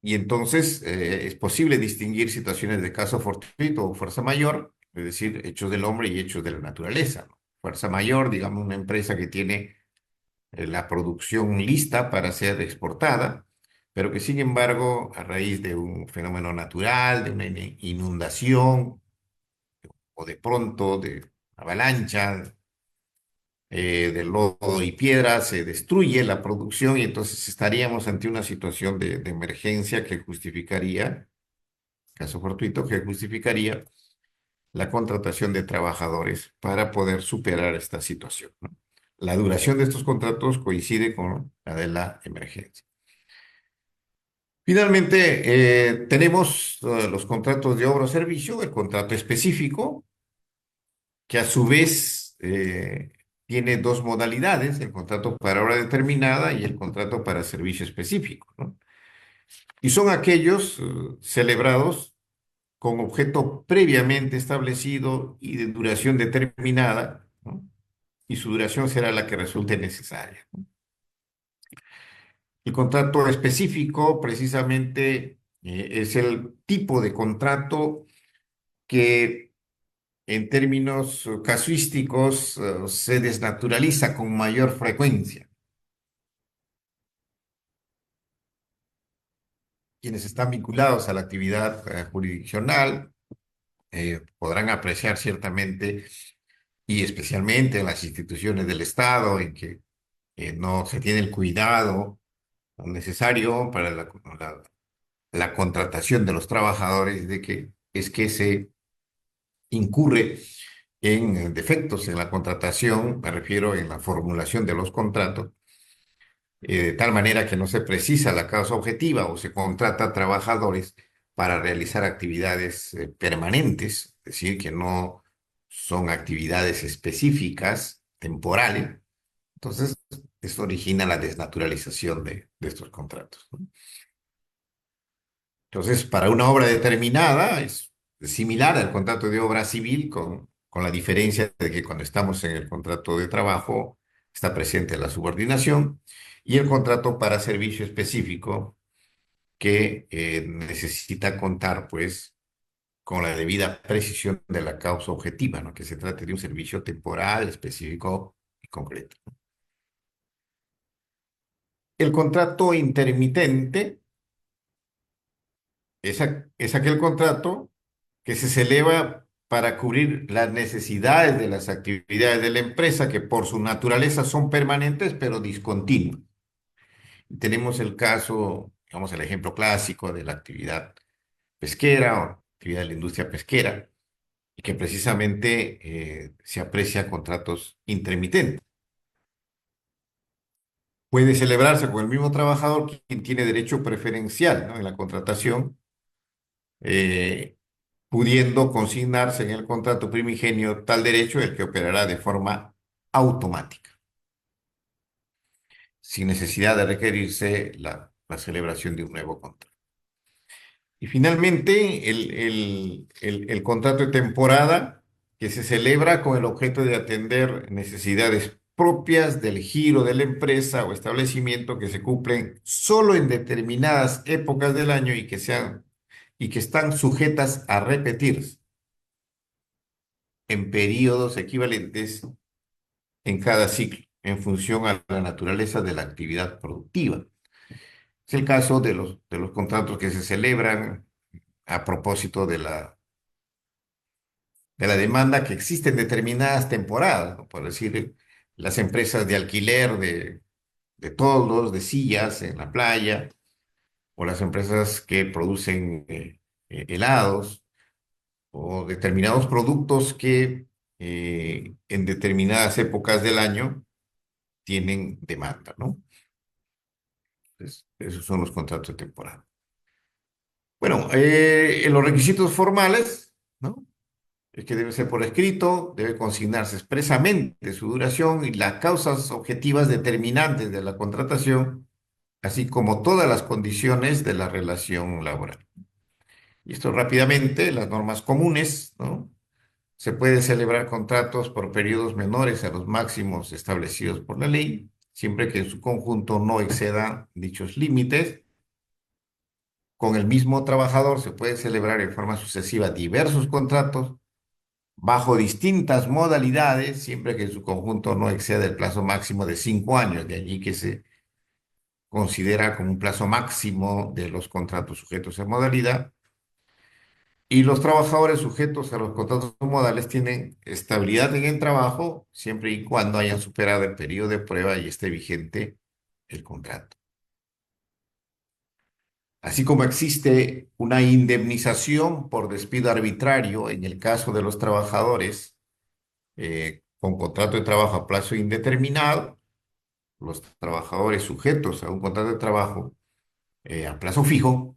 Y entonces es posible distinguir situaciones de caso fortuito o fuerza mayor, es decir, hechos del hombre y hechos de la naturaleza, ¿no? Fuerza mayor, digamos, una empresa que tiene la producción lista para ser exportada, pero que sin embargo, a raíz de un fenómeno natural, de una inundación o de pronto de avalancha, de lodo y piedra, se destruye la producción y entonces estaríamos ante una situación de emergencia que justificaría, caso fortuito, que justificaría la contratación de trabajadores para poder superar esta situación, ¿no? La duración de estos contratos coincide con la de la emergencia. Finalmente, tenemos los contratos de obra o servicio, el contrato específico, que a su vez tiene dos modalidades, el contrato para obra determinada y el contrato para servicio específico, ¿no? Y son aquellos celebrados con objeto previamente establecido y de duración determinada, ¿no? Y su duración será la que resulte necesaria, ¿no? El contrato específico precisamente es el tipo de contrato que en términos casuísticos se desnaturaliza con mayor frecuencia. Quienes están vinculados a la actividad jurisdiccional podrán apreciar ciertamente, y especialmente en las instituciones del Estado, en que no se tiene el cuidado necesario para la contratación de los trabajadores, de que es que se incurre en defectos en la contratación, me refiero en la formulación de los contratos, de tal manera que no se precisa la causa objetiva o se contrata trabajadores para realizar actividades permanentes, es decir, que no son actividades específicas, temporales. Entonces, esto origina la desnaturalización de estos contratos, ¿no? Entonces, para una obra determinada es similar al contrato de obra civil con la diferencia de que cuando estamos en el contrato de trabajo está presente la subordinación y el contrato para servicio específico que necesita contar pues con la debida precisión de la causa objetiva, ¿no? Que se trate de un servicio temporal, específico y concreto. El contrato intermitente es aquel contrato que se celebra para cubrir las necesidades de las actividades de la empresa que por su naturaleza son permanentes pero discontinuas. Y tenemos el caso, digamos, el ejemplo clásico de la actividad pesquera o actividad de la industria pesquera, y que precisamente se aprecia contratos intermitentes. Puede celebrarse con el mismo trabajador quien tiene derecho preferencial, ¿no? En la contratación, eh, pudiendo consignarse en el contrato primigenio tal derecho el que operará de forma automática. sin necesidad de requerirse la celebración de un nuevo contrato. Y finalmente, el contrato de temporada que se celebra con el objeto de atender necesidades propias del giro de la empresa o establecimiento que se cumplen solo en determinadas épocas del año y que están sujetas a repetirse en periodos equivalentes en cada ciclo, en función a la naturaleza de la actividad productiva. Es el caso de los contratos que se celebran a propósito de la demanda que existe en determinadas temporadas, ¿no? Por decir, las empresas de alquiler de toldos, de sillas en la playa, o las empresas que producen helados, o determinados productos que en determinadas épocas del año tienen demanda, ¿no? Entonces, esos son los contratos de temporada. Bueno, en los requisitos formales, ¿no? Es que debe ser por escrito, debe consignarse expresamente su duración y las causas objetivas determinantes de la contratación, así como todas las condiciones de la relación laboral. Y esto rápidamente, las normas comunes, ¿no? Se pueden celebrar contratos por periodos menores a los máximos establecidos por la ley, siempre que en su conjunto no exceda dichos límites. Con el mismo trabajador se puede celebrar en forma sucesiva diversos contratos bajo distintas modalidades, siempre que en su conjunto no exceda el plazo máximo de 5 años, de allí que se considera como un plazo máximo de los contratos sujetos a modalidad. Y los trabajadores sujetos a los contratos modales tienen estabilidad en el trabajo siempre y cuando hayan superado el periodo de prueba y esté vigente el contrato. Así como existe una indemnización por despido arbitrario en el caso de los trabajadores con contrato de trabajo a plazo indeterminado, los trabajadores sujetos a un contrato de trabajo a plazo fijo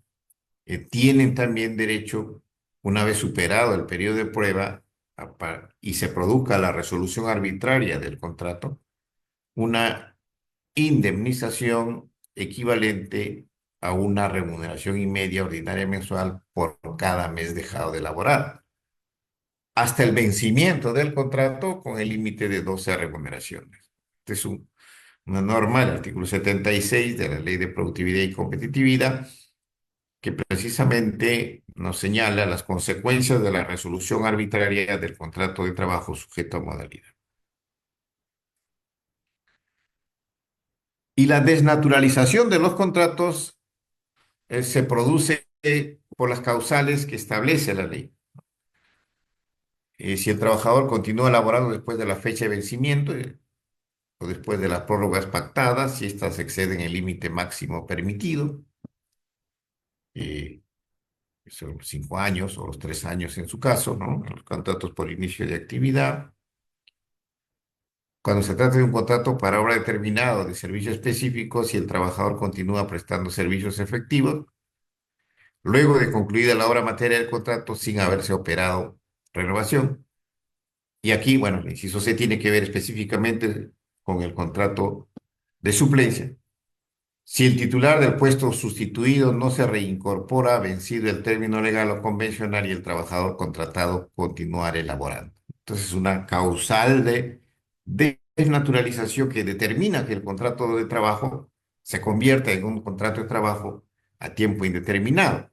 tienen también derecho, una vez superado el periodo de prueba y se produzca la resolución arbitraria del contrato, una indemnización equivalente a una remuneración y media ordinaria mensual por cada mes dejado de laborar, hasta el vencimiento del contrato con el límite de 12 remuneraciones. Este es una norma, el artículo 76 de la Ley de Productividad y Competitividad, que precisamente nos señala las consecuencias de la resolución arbitraria del contrato de trabajo sujeto a modalidad. Y la desnaturalización de los contratos se produce por las causales que establece la ley. Si el trabajador continúa laborando después de la fecha de vencimiento o después de las prórrogas pactadas, si éstas exceden el límite máximo permitido, eh, son los 5 años o los 3 años en su caso, ¿no? Los contratos por inicio de actividad. Cuando se trata de un contrato para obra determinada o de servicio específico, si el trabajador continúa prestando servicios efectivos, luego de concluida la obra materia del contrato sin haberse operado renovación. Y aquí, bueno, el inciso C tiene que ver específicamente con el contrato de suplencia. Si el titular del puesto sustituido no se reincorpora, vencido el término legal o convencional y el trabajador contratado continuará elaborando. Entonces, una causal de desnaturalización que determina que el contrato de trabajo se convierta en un contrato de trabajo a tiempo indeterminado.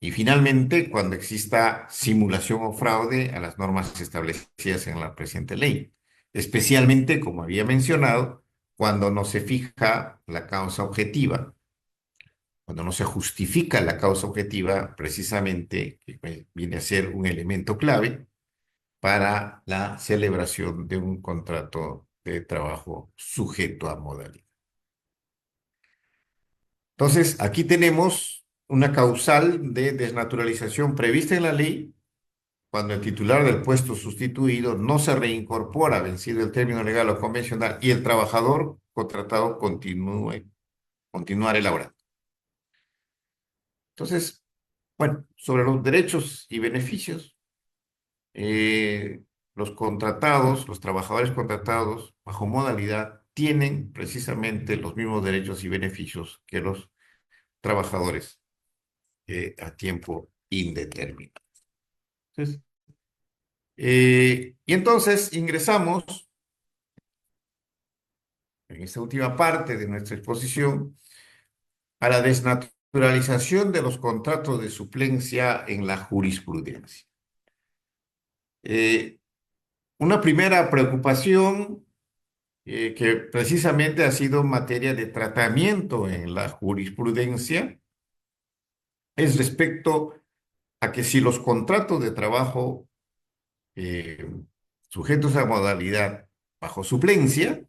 Y finalmente, cuando exista simulación o fraude a las normas establecidas en la presente ley, especialmente, como había mencionado, cuando no se fija la causa objetiva, cuando no se justifica la causa objetiva, precisamente, que viene a ser un elemento clave para la celebración de un contrato de trabajo sujeto a modalidad. Entonces, aquí tenemos una causal de desnaturalización prevista en la ley cuando el titular del puesto sustituido no se reincorpora vencido el término legal o convencional y el trabajador contratado continuar elaborando. Entonces, bueno, sobre los derechos y beneficios, los contratados, los trabajadores contratados bajo modalidad tienen precisamente los mismos derechos y beneficios que los trabajadores a tiempo indeterminado. Entonces, y entonces ingresamos en esta última parte de nuestra exposición a la desnaturalización de los contratos de suplencia en la jurisprudencia. Eh, una primera preocupación que precisamente ha sido materia de tratamiento en la jurisprudencia es respecto a que si los contratos de trabajo eh, sujetos a modalidad bajo suplencia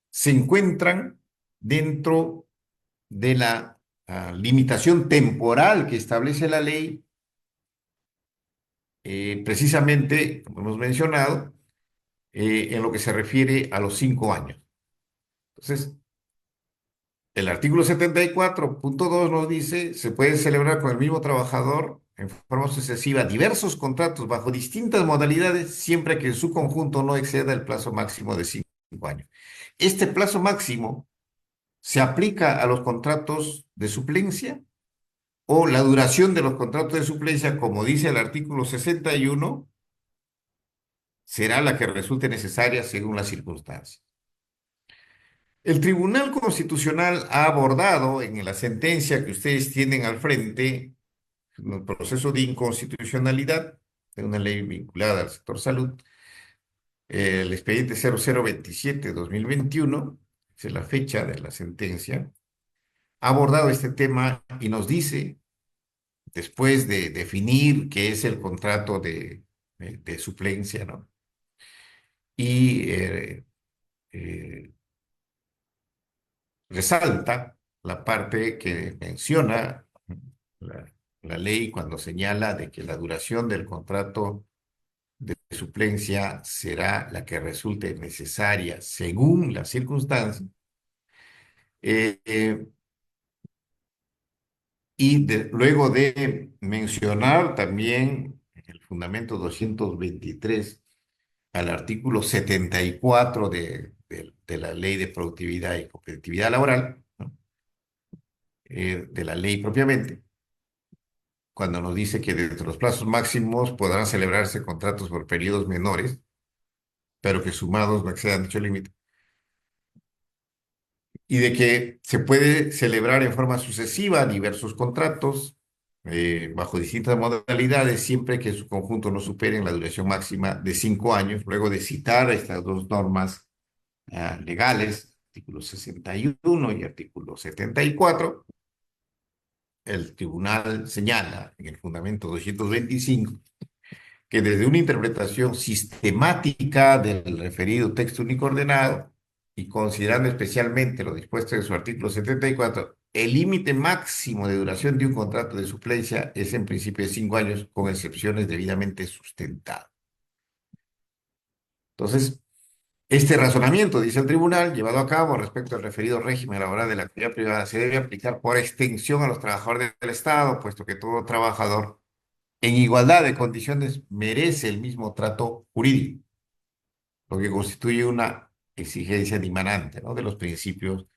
se encuentran dentro de la limitación temporal que establece la ley, precisamente, como hemos mencionado, en lo que se refiere a los 5 años. Entonces, el artículo 74.2 nos dice, se puede celebrar con el mismo trabajador en forma sucesiva diversos contratos bajo distintas modalidades, siempre que en su conjunto no exceda el plazo máximo de 5 años. Este plazo máximo se aplica a los contratos de suplencia o la duración de los contratos de suplencia, como dice el artículo 61, será la que resulte necesaria según las circunstancias. El Tribunal Constitucional ha abordado en la sentencia que ustedes tienen al frente, en el proceso de inconstitucionalidad de una ley vinculada al sector salud, el expediente 0027-2021, es la fecha de la sentencia, ha abordado este tema y nos dice, después de definir qué es el contrato de suplencia, ¿no? Y eh, resalta la parte que menciona la, la ley cuando señala de que la duración del contrato de suplencia será la que resulte necesaria según las circunstancias. Eh, eh, luego de mencionar también el fundamento 223 al artículo 74 de la Ley de Productividad y Competitividad Laboral, ¿no? De la ley propiamente, cuando nos dice que dentro de los plazos máximos podrán celebrarse contratos por periodos menores, pero que sumados no excedan dicho límite, y de que se puede celebrar en forma sucesiva diversos contratos bajo distintas modalidades, siempre que en su conjunto no superen la duración máxima de 5 años, luego de citar estas dos normas legales, artículo 61 y artículo 74. El tribunal señala en el fundamento 225 que desde una interpretación sistemática del referido texto único ordenado y considerando especialmente lo dispuesto en su artículo 74, el límite máximo de duración de un contrato de suplencia es en principio de 5 años, con excepciones debidamente sustentadas. Entonces, este razonamiento, dice el tribunal, llevado a cabo respecto al referido régimen laboral de la actividad privada, se debe aplicar por extensión a los trabajadores del Estado, puesto que todo trabajador en igualdad de condiciones merece el mismo trato jurídico, lo que constituye una exigencia dimanante, ¿no?, de los principios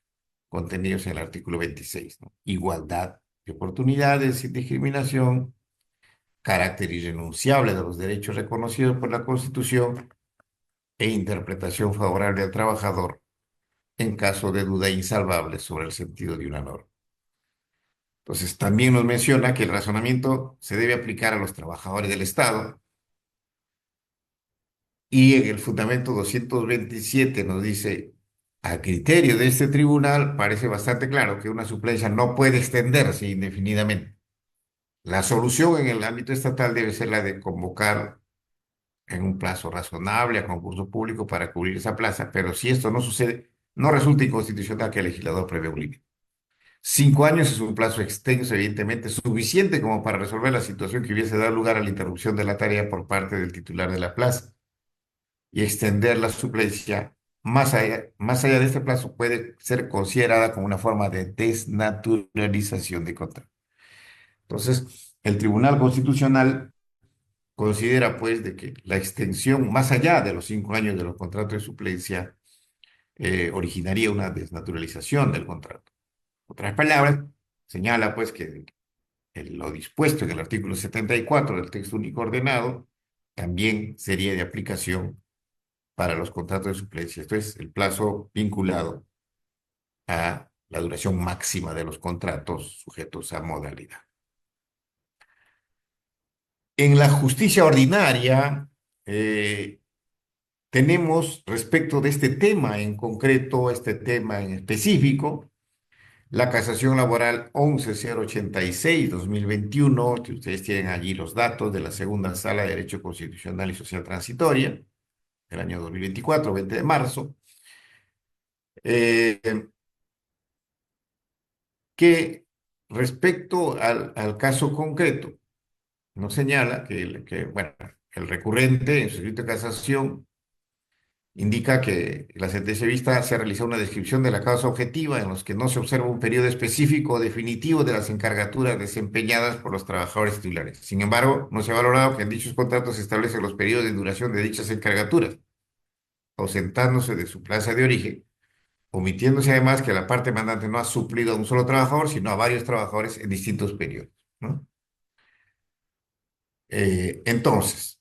contenidos en el artículo 26, ¿no? Igualdad de oportunidades sin discriminación, carácter irrenunciable de los derechos reconocidos por la Constitución e interpretación favorable al trabajador en caso de duda insalvable sobre el sentido de una norma. Entonces, también nos menciona que el razonamiento se debe aplicar a los trabajadores del Estado y en el fundamento 227 nos dice, a criterio de este tribunal, parece bastante claro que una suplencia no puede extenderse indefinidamente. La solución en el ámbito estatal debe ser la de convocar en un plazo razonable a concurso público para cubrir esa plaza, pero si esto no sucede, no resulta inconstitucional que el legislador prevé un límite. 5 años es un plazo extenso, evidentemente, suficiente como para resolver la situación que hubiese dado lugar a la interrupción de la tarea por parte del titular de la plaza. Y extender la suplencia más allá de este plazo puede ser considerada como una forma de desnaturalización de contrato. Entonces, el Tribunal Constitucional considera, pues, de que la extensión más allá de los 5 años de los contratos de suplencia originaría una desnaturalización del contrato. Otras palabras, señala pues que lo dispuesto en el artículo 74 del texto único ordenado también sería de aplicación para los contratos de suplencia. Esto es el plazo vinculado a la duración máxima de los contratos sujetos a modalidad. En la justicia ordinaria, tenemos respecto de este tema en concreto, este tema en específico, la casación laboral 11086-2021, que ustedes tienen allí los datos de la segunda sala de Derecho Constitucional y Social Transitoria, del año 2024, 20 de marzo, eh, que respecto al caso concreto, nos señala bueno, el recurrente en su escrito de casación indica que la sentencia vista se ha realizado una descripción de la causa objetiva en los que no se observa un periodo específico o definitivo de las encargaturas desempeñadas por los trabajadores titulares. Sin embargo, no se ha valorado que en dichos contratos se establecen los periodos de duración de dichas encargaturas, ausentándose de su plaza de origen, omitiéndose además que la parte mandante no ha suplido a un solo trabajador, sino a varios trabajadores en distintos periodos, ¿no? Entonces,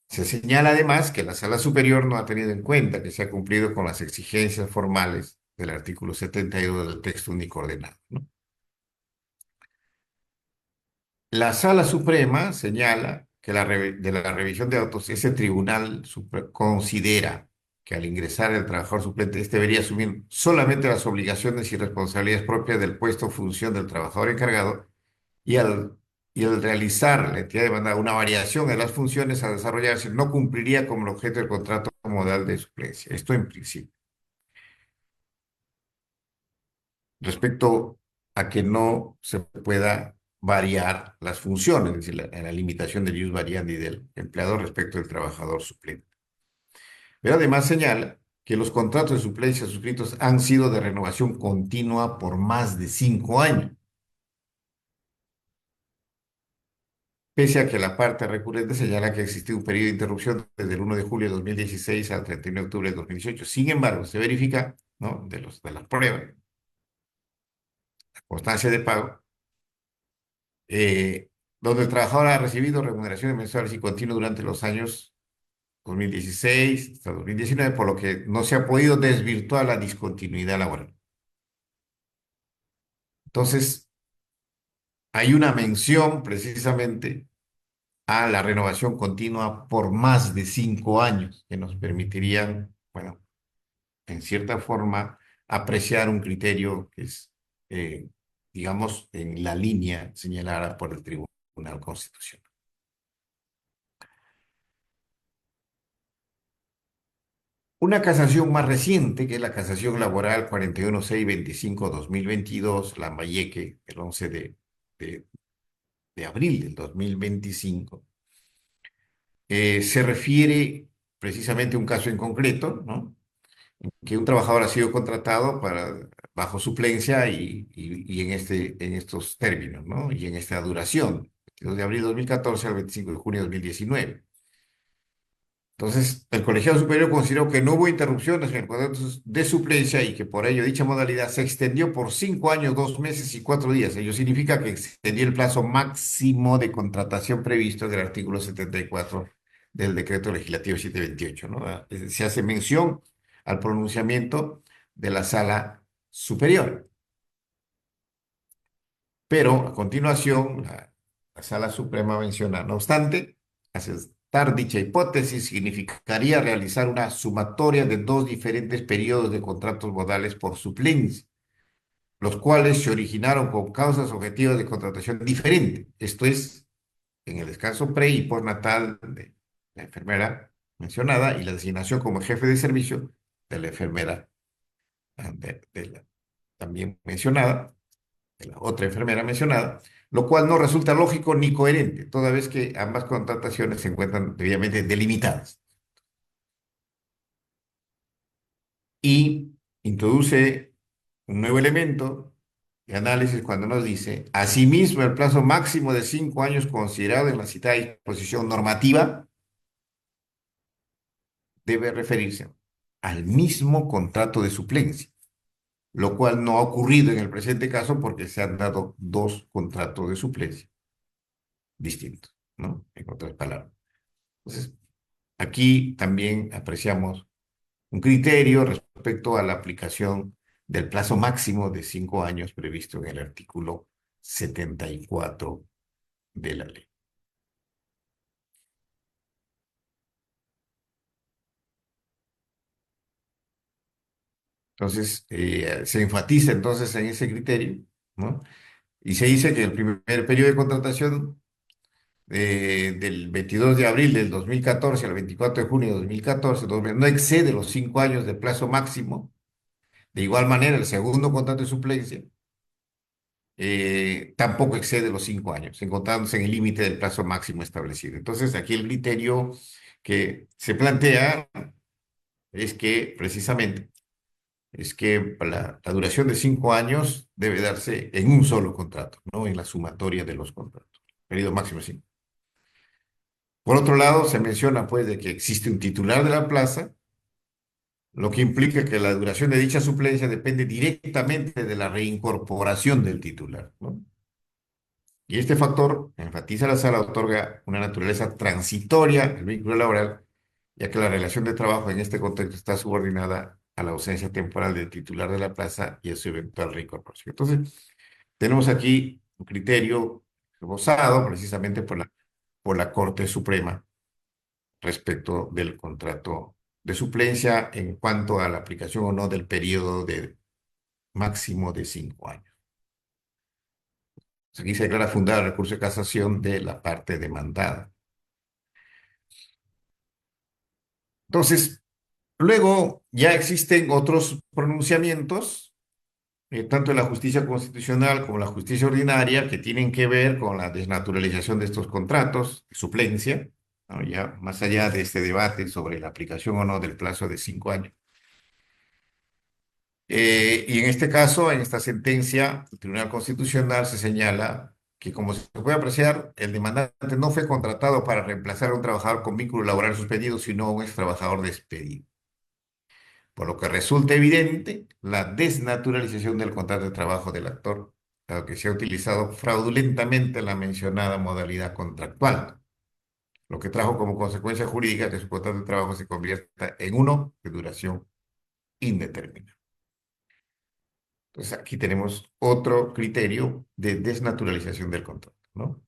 se señala además que la Sala Superior no ha tenido en cuenta que se ha cumplido con las exigencias formales del artículo 72 del texto único ordenado, ¿no? La Sala Suprema señala que de la revisión de autos, ese tribunal considera que al ingresar el trabajador suplente, este debería asumir solamente las obligaciones y responsabilidades propias del puesto o función del trabajador encargado y al realizar la entidad demandada una variación de las funciones a desarrollarse, no cumpliría como el objeto del contrato modal de suplencia. Esto en principio. Respecto a que no se pueda variar las funciones, es decir, la limitación del ius variandi del empleador respecto del trabajador suplente. Pero además señala que los contratos de suplencia suscritos han sido de renovación continua por más de 5 años, pese a que la parte recurrente señala que ha existido un periodo de interrupción desde el 1 de julio de 2016 al 31 de octubre de 2018. Sin embargo, se verifica, ¿no?, de las pruebas, la constancia de pago, eh, donde el trabajador ha recibido remuneraciones mensuales y continuas durante los años 2016 hasta 2019, por lo que no se ha podido desvirtuar la discontinuidad laboral. Entonces, hay una mención precisamente a la renovación continua por más de 5 años, que nos permitirían, bueno, en cierta forma, apreciar un criterio que es, eh, digamos, en la línea señalada por el Tribunal Constitucional. Una casación más reciente, que es la casación laboral 41625-2022, Lambayeque, el 11 de, de abril del 2025, se refiere precisamente a un caso en concreto, ¿no?, que un trabajador ha sido contratado bajo suplencia y en estos términos, ¿no?, y en esta duración, 22 de abril de 2014 al 25 de junio de 2019. Entonces, el colegiado superior consideró que no hubo interrupciones en el contrato de suplencia y que por ello dicha modalidad se extendió por 5 años, 2 meses y 4 días. Ello significa que extendió el plazo máximo de contratación previsto en el artículo 74 del decreto legislativo 728, ¿no? Se hace mención al pronunciamiento de la sala superior. Pero a continuación, la Sala Suprema menciona, no obstante, aceptar dicha hipótesis significaría realizar una sumatoria de dos diferentes periodos de contratos modales por suplencia, los cuales se originaron con causas objetivas de contratación diferentes. Esto es, en el descanso pre y postnatal de la enfermera mencionada y la designación como jefe de servicio de la enfermera de la también mencionada, de la otra enfermera mencionada, lo cual no resulta lógico ni coherente, toda vez que ambas contrataciones se encuentran debidamente delimitadas. Y introduce un nuevo elemento de análisis cuando nos dice, asimismo, el plazo máximo de 5 años considerado en la citada disposición normativa debe referirse al mismo contrato de suplencia, lo cual no ha ocurrido en el presente caso porque se han dado dos contratos de suplencia distintos, ¿no? En otras palabras. Entonces, aquí también apreciamos un criterio respecto a la aplicación del plazo máximo de 5 años previsto en el artículo 74 de la ley. Entonces, se enfatiza entonces en ese criterio, ¿no? Y se dice que el primer periodo de contratación del 22 de abril del 2014 al 24 de junio de 2014 no excede los 5 años de plazo máximo. De igual manera, el segundo contrato de suplencia tampoco excede los 5 años, encontrándose en el límite del plazo máximo establecido. Entonces, aquí el criterio que se plantea es que, precisamente, es que la duración de 5 años debe darse en un solo contrato, no en la sumatoria de los contratos. Periodo máximo 5. Por otro lado, se menciona, pues, de que existe un titular de la plaza, lo que implica que la duración de dicha suplencia depende directamente de la reincorporación del titular, ¿no? Y este factor, enfatiza la sala, otorga una naturaleza transitoria al vínculo laboral, ya que la relación de trabajo en este contexto está subordinada a la ausencia temporal del titular de la plaza y a su eventual reincorporación. Entonces, tenemos aquí un criterio esbozado precisamente por la Corte Suprema respecto del contrato de suplencia en cuanto a la aplicación o no del periodo de máximo de 5 años. Aquí se declara fundada el recurso de casación de la parte demandada. Entonces, luego ya existen otros pronunciamientos, tanto en la justicia constitucional como la justicia ordinaria, que tienen que ver con la desnaturalización de estos contratos, de suplencia, ¿no? Ya más allá de este debate sobre la aplicación o no del plazo de 5 años. Y en este caso, en esta sentencia, el Tribunal Constitucional se señala que, como se puede apreciar, el demandante no fue contratado para reemplazar a un trabajador con vínculo laboral suspendido, sino a un ex trabajador despedido. Por lo que resulta evidente la desnaturalización del contrato de trabajo del actor, dado que se ha utilizado fraudulentamente la mencionada modalidad contractual, lo que trajo como consecuencia jurídica que su contrato de trabajo se convierta en uno de duración indeterminada. Entonces aquí tenemos otro criterio de desnaturalización del contrato, ¿no?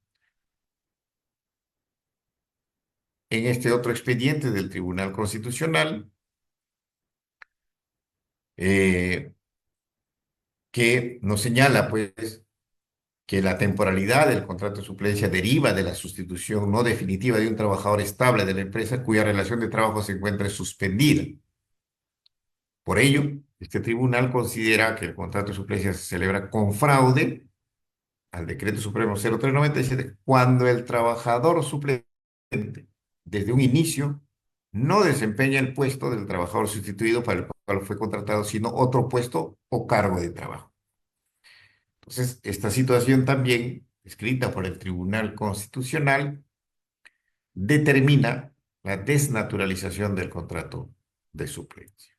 En este otro expediente del Tribunal Constitucional, eh, que nos señala, pues, que la temporalidad del contrato de suplencia deriva de la sustitución no definitiva de un trabajador estable de la empresa cuya relación de trabajo se encuentre suspendida. Por ello, este tribunal considera que el contrato de suplencia se celebra con fraude al Decreto Supremo 0397 cuando el trabajador suplente, desde un inicio, no desempeña el puesto del trabajador sustituido para el cual fue contratado, sino otro puesto o cargo de trabajo. Entonces, esta situación también, escrita por el Tribunal Constitucional, determina la desnaturalización del contrato de suplencia.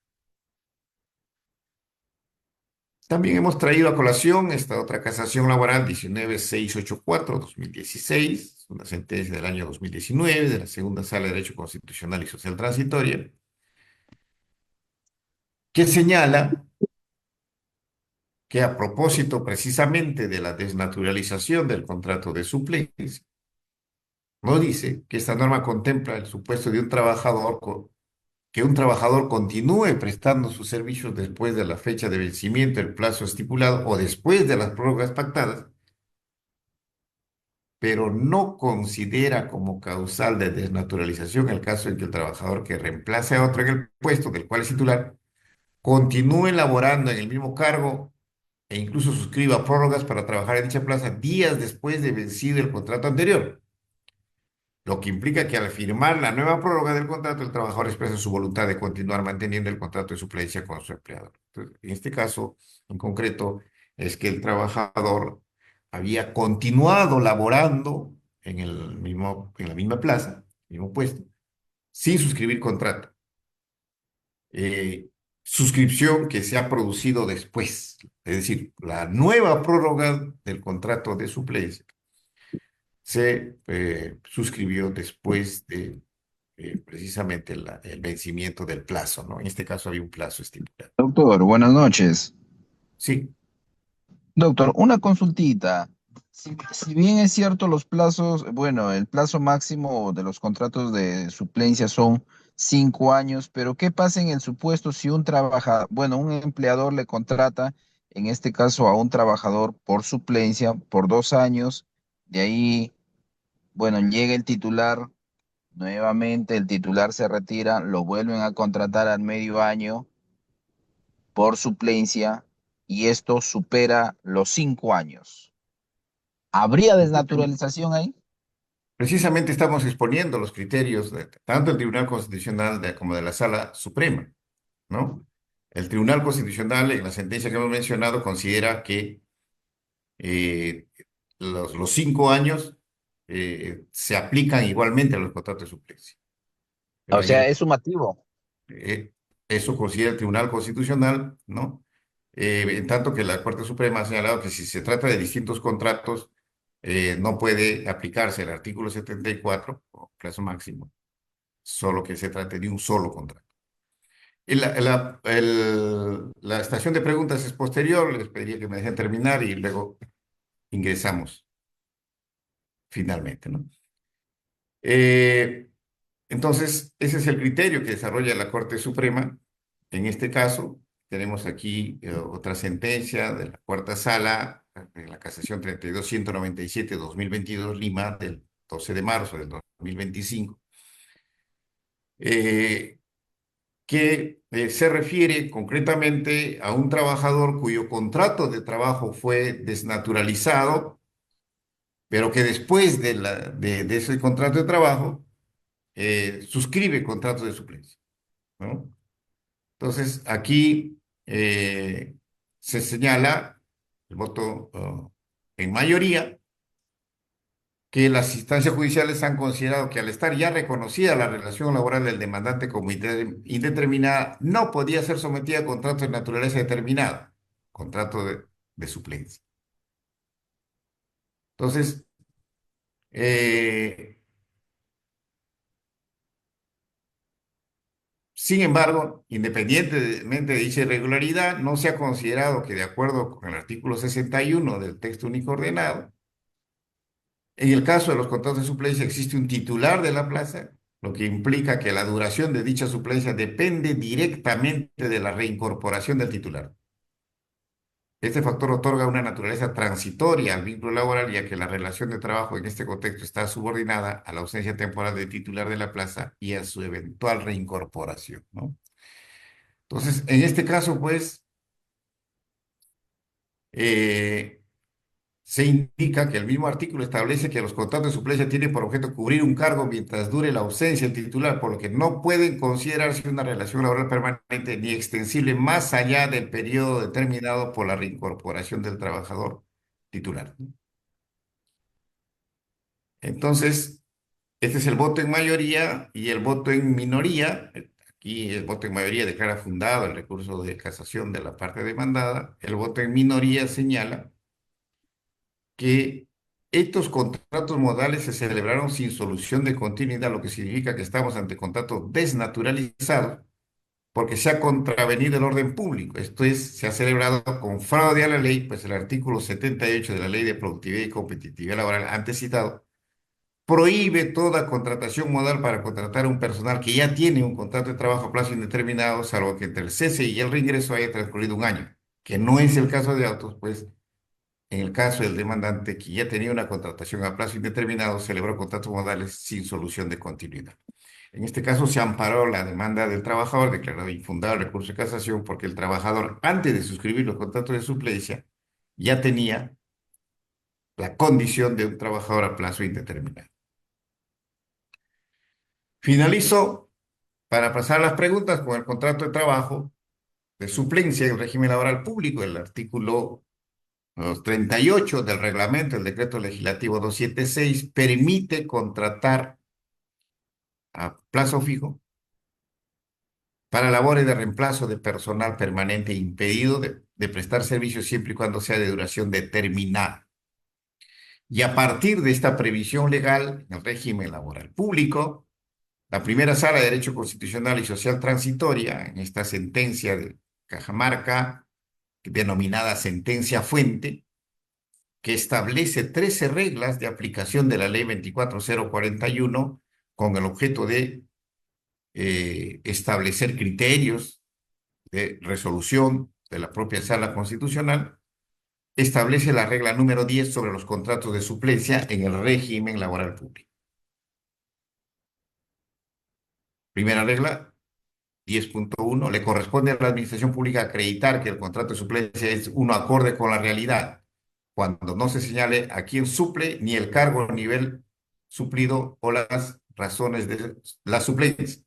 También hemos traído a colación esta otra casación laboral 19684-2016, una sentencia del año 2019 de la Segunda Sala de Derecho Constitucional y Social Transitoria, que señala que a propósito precisamente de la desnaturalización del contrato de suplencia, no dice que esta norma contempla el supuesto de que un trabajador continúe prestando sus servicios después de la fecha de vencimiento del plazo estipulado o después de las prórrogas pactadas, pero no considera como causal de desnaturalización el caso en que el trabajador que reemplace a otro en el puesto del cual es titular continúe laborando en el mismo cargo e incluso suscriba prórrogas para trabajar en dicha plaza días después de vencido el contrato anterior, lo que implica que al firmar la nueva prórroga del contrato, el trabajador expresa su voluntad de continuar manteniendo el contrato de suplencia con su empleador. Entonces, en este caso, en concreto, es que el trabajador había continuado laborando en la misma plaza, mismo puesto, sin suscribir contrato. eh, suscripción que se ha producido después. Es decir, la nueva prórroga del contrato de suplencia se suscribió después de precisamente el vencimiento del plazo, ¿no? En este caso había un plazo estipulado. Doctor, buenas noches. Sí, Doctor, una consultita. Si bien es cierto los plazos, bueno, el plazo máximo de los contratos de suplencia son 5 años, pero ¿qué pasa en el supuesto si un trabajador, bueno, un empleador le contrata, en este caso a un trabajador por suplencia por 2 años, de ahí, bueno, llega el titular, nuevamente el titular se retira, lo vuelven a contratar al medio año por suplencia y esto supera los 5 años? ¿Habría desnaturalización ahí? precisamente estamos exponiendo los criterios de tanto el Tribunal Constitucional como de la Sala Suprema, ¿no? El Tribunal Constitucional, en la sentencia que hemos mencionado, considera que eh, los 5 años se aplican igualmente a los contratos de suplencia. O En sea, el es sumativo. eh, Eso considera el Tribunal Constitucional, ¿no? En tanto que la Corte Suprema ha señalado que si se trata de distintos contratos, no puede aplicarse el artículo 74, o plazo máximo, solo que se trate de un solo contrato. La estación de preguntas es posterior, les pediría que me dejen terminar y luego ingresamos finalmente, ¿no? Eh, Entonces, ese es el criterio que desarrolla la Corte Suprema. En este caso, tenemos aquí otra sentencia de la cuarta sala, en la casación 32.197/2022 Lima, del 12 de marzo del 2025, eh, que se refiere concretamente a un trabajador cuyo contrato de trabajo fue desnaturalizado, pero que después de ese contrato de trabajo suscribe contratos de suplencia, ¿no? Entonces, aquí se señala el voto en mayoría que las instancias judiciales han considerado que al estar ya reconocida la relación laboral del demandante como indeterminada, no podía ser sometida a contrato de naturaleza determinada, contrato de suplencia. Entonces, eh, sin embargo, independientemente de dicha irregularidad, no se ha considerado que de acuerdo con el artículo 61 del texto único ordenado, en el caso de los contratos de suplencia existe un titular de la plaza, lo que implica que la duración de dicha suplencia depende directamente de la reincorporación del titular. Este factor otorga una naturaleza transitoria al vínculo laboral, ya que la relación de trabajo en este contexto está subordinada a la ausencia temporal del titular de la plaza y a su eventual reincorporación, ¿no? Entonces, en este caso, pues, eh, se indica que el mismo artículo establece que los contratos de suplencia tienen por objeto cubrir un cargo mientras dure la ausencia del titular, por lo que no pueden considerarse una relación laboral permanente ni extensible más allá del periodo determinado por la reincorporación del trabajador titular. Entonces, este es el voto en mayoría y el voto en minoría. Aquí el voto en mayoría declara fundado el recurso de casación de la parte demandada. El voto en minoría señala que estos contratos modales se celebraron sin solución de continuidad, lo que significa que estamos ante contratos desnaturalizados porque se ha contravenido el orden público. Esto es, se ha celebrado con fraude a la ley, pues el artículo 78 de la Ley de Productividad y Competitividad Laboral antes citado prohíbe toda contratación modal para contratar a un personal que ya tiene un contrato de trabajo a plazo indeterminado, salvo que entre el cese y el reingreso haya transcurrido un año, que no es el caso de autos, pues en el caso del demandante que ya tenía una contratación a plazo indeterminado, celebró contratos modales sin solución de continuidad. En este caso se amparó la demanda del trabajador, declarado infundado el recurso de casación, porque el trabajador, antes de suscribir los contratos de suplencia, ya tenía la condición de un trabajador a plazo indeterminado. Finalizo para pasar las preguntas con el contrato de trabajo de suplencia en régimen laboral público, el artículo 38 del reglamento, el decreto legislativo 276, permite contratar a plazo fijo para labores de reemplazo de personal permanente impedido de prestar servicios siempre y cuando sea de duración determinada. Y a partir de esta previsión legal en el régimen laboral público, la primera sala de Derecho Constitucional y Social Transitoria, en esta sentencia de Cajamarca, denominada sentencia fuente, que establece 13 reglas de aplicación de la ley 24041 con el objeto de establecer criterios de resolución de la propia sala constitucional, establece la regla número 10 sobre los contratos de suplencia en el régimen laboral público. Primera regla, 10.1, le corresponde a la administración pública acreditar que el contrato de suplencia es uno acorde con la realidad, cuando no se señale a quién suple, ni el cargo o nivel suplido o las razones de la suplencia.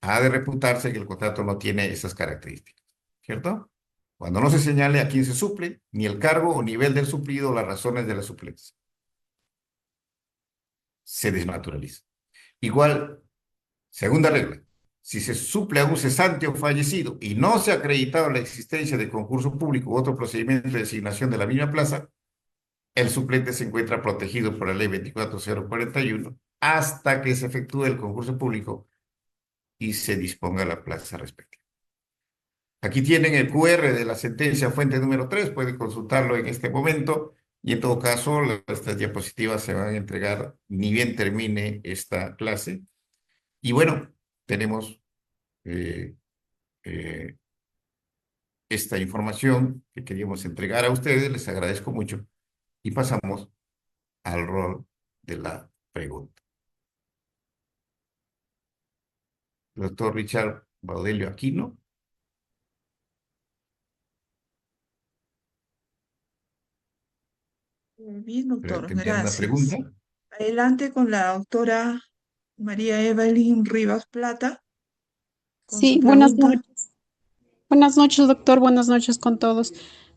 Ha de reputarse que el contrato no tiene esas características, ¿cierto? Cuando no se señale a quién se suple, ni el cargo o nivel del suplido o las razones de la suplencia, se desnaturaliza. Igual, segunda regla, si se suple a un cesante o fallecido y no se ha acreditado la existencia de concurso público u otro procedimiento de designación de la misma plaza, el suplente se encuentra protegido por la ley 24041 hasta que se efectúe el concurso público y se disponga la plaza respectiva. Aquí tienen el QR de la sentencia fuente número 3, pueden consultarlo en este momento y en todo caso estas diapositivas se van a entregar ni bien termine esta clase. Y bueno, tenemos eh, eh, esta información que queríamos entregar a ustedes, les agradezco mucho y pasamos al rol de la pregunta. Doctor Richard Baudelio Aquino, Bien, doctor, ¿tendría una pregunta? gracias. Adelante con la doctora María Evelyn Rivas Plata con su Sí, buenas pregunta. noches. Buenas noches, doctor. Buenas noches con todos.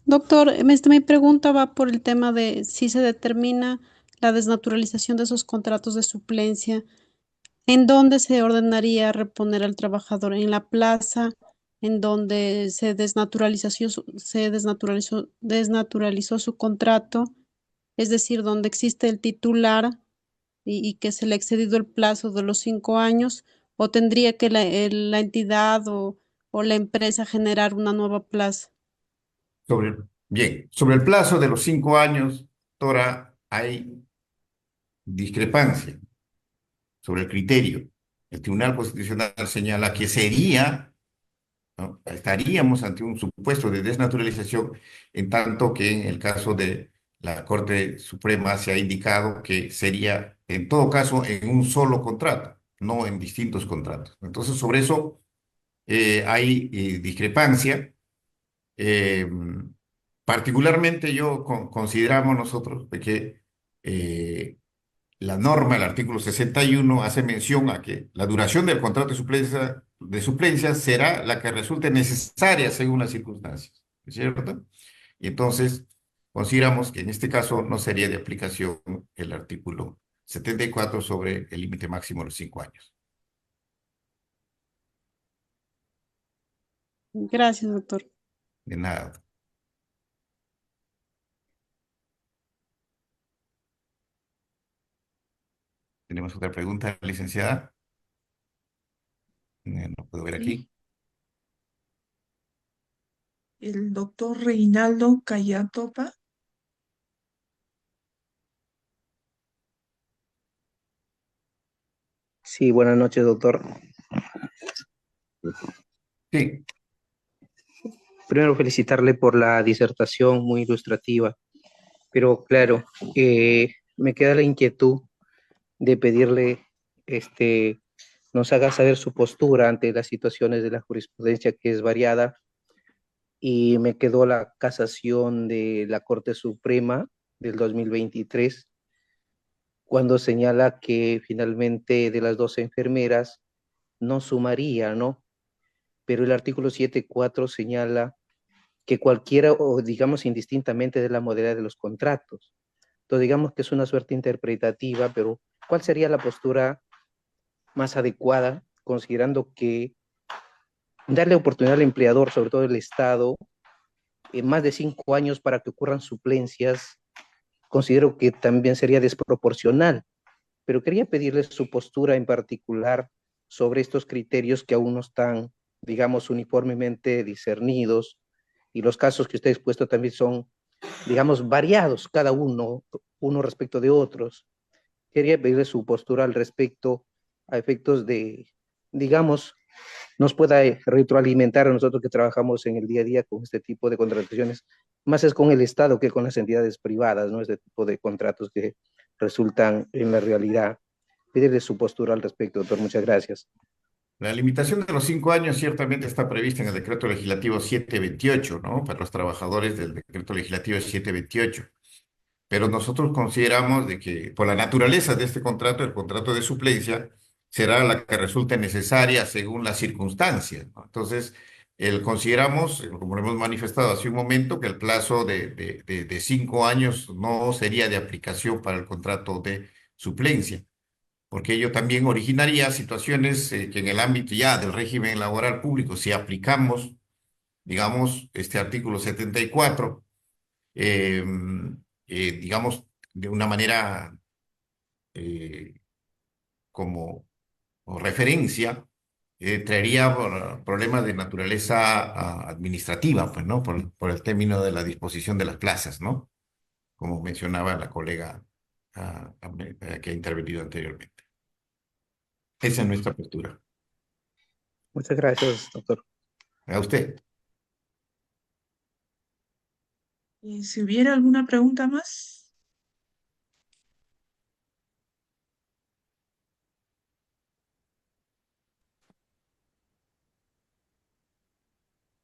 Doctor, mi pregunta va por el tema de si se determina la desnaturalización de esos contratos de suplencia. ¿En dónde se ordenaría reponer al trabajador? ¿En la plaza? ¿En donde desnaturalizó su contrato? Es decir, donde existe el titular y que se le ha excedido el plazo de los 5 años, o tendría que la entidad o la empresa generar una nueva plaza. Bien, sobre el plazo de los 5 años, doctora, hay discrepancia sobre el criterio. El Tribunal Constitucional señala que sería, ¿no? Estaríamos ante un supuesto de desnaturalización, en tanto que en el caso de la Corte Suprema se ha indicado que sería, en todo caso, en un solo contrato, no en distintos contratos. Entonces, sobre eso hay discrepancia. Eh, Particularmente consideramos nosotros de que la norma, el artículo 61, hace mención a que la duración del contrato de suplencia será la que resulte necesaria según las circunstancias, ¿es cierto? Y entonces consideramos que en este caso no sería de aplicación el artículo 74 sobre el límite máximo de los 5 años. Gracias, doctor. De nada. ¿Tenemos otra pregunta, licenciada? No puedo ver Sí, aquí. el doctor Reinaldo Cayatopa. Sí, buenas noches, doctor. Sí, Primero felicitarle por la disertación muy ilustrativa, pero claro, me queda la inquietud de pedirle, nos haga saber su postura ante las situaciones de la jurisprudencia que es variada y me quedó la casación de la Corte Suprema del 2023 cuando señala que finalmente de las 12 enfermeras no sumaría, ¿no? Pero el artículo 7.4 señala que cualquiera, o digamos indistintamente de la modalidad de los contratos. Entonces, digamos que es una suerte interpretativa, pero ¿cuál sería la postura más adecuada, considerando que darle oportunidad al empleador, sobre todo el Estado, más de 5 años para que ocurran suplencias, considero que también sería desproporcional. Pero quería pedirle su postura en particular sobre estos criterios que aún no están, digamos, uniformemente discernidos, y los casos que usted ha expuesto también son, digamos, variados, cada uno respecto de otros. Quería pedirle su postura al respecto, a efectos de, digamos, nos pueda retroalimentar a nosotros que trabajamos en el día a día con este tipo de contrataciones, más es con el Estado que con las entidades privadas, ¿no? Este tipo de contratos que resultan en la realidad. Pedirle su postura al respecto, doctor. Muchas gracias. La limitación de los 5 años ciertamente está prevista en el decreto legislativo 728, ¿no? Para los trabajadores del decreto legislativo 728. Pero nosotros consideramos de que por la naturaleza de este contrato, el contrato de suplencia, será la que resulte necesaria según las circunstancias, ¿no? Entonces, consideramos, como lo hemos manifestado hace un momento, que el plazo de 5 años no sería de aplicación para el contrato de suplencia, porque ello también originaría situaciones que en el ámbito ya del régimen laboral público, si aplicamos, digamos, este artículo 74, eh, digamos, de una manera eh, como o referencia, traería problemas de naturaleza administrativa, pues, ¿no? Por el término de la disposición de las plazas, ¿no? Como mencionaba la colega que ha intervenido anteriormente. Esa es nuestra postura. Muchas gracias, doctor. A usted. Y si hubiera alguna pregunta más,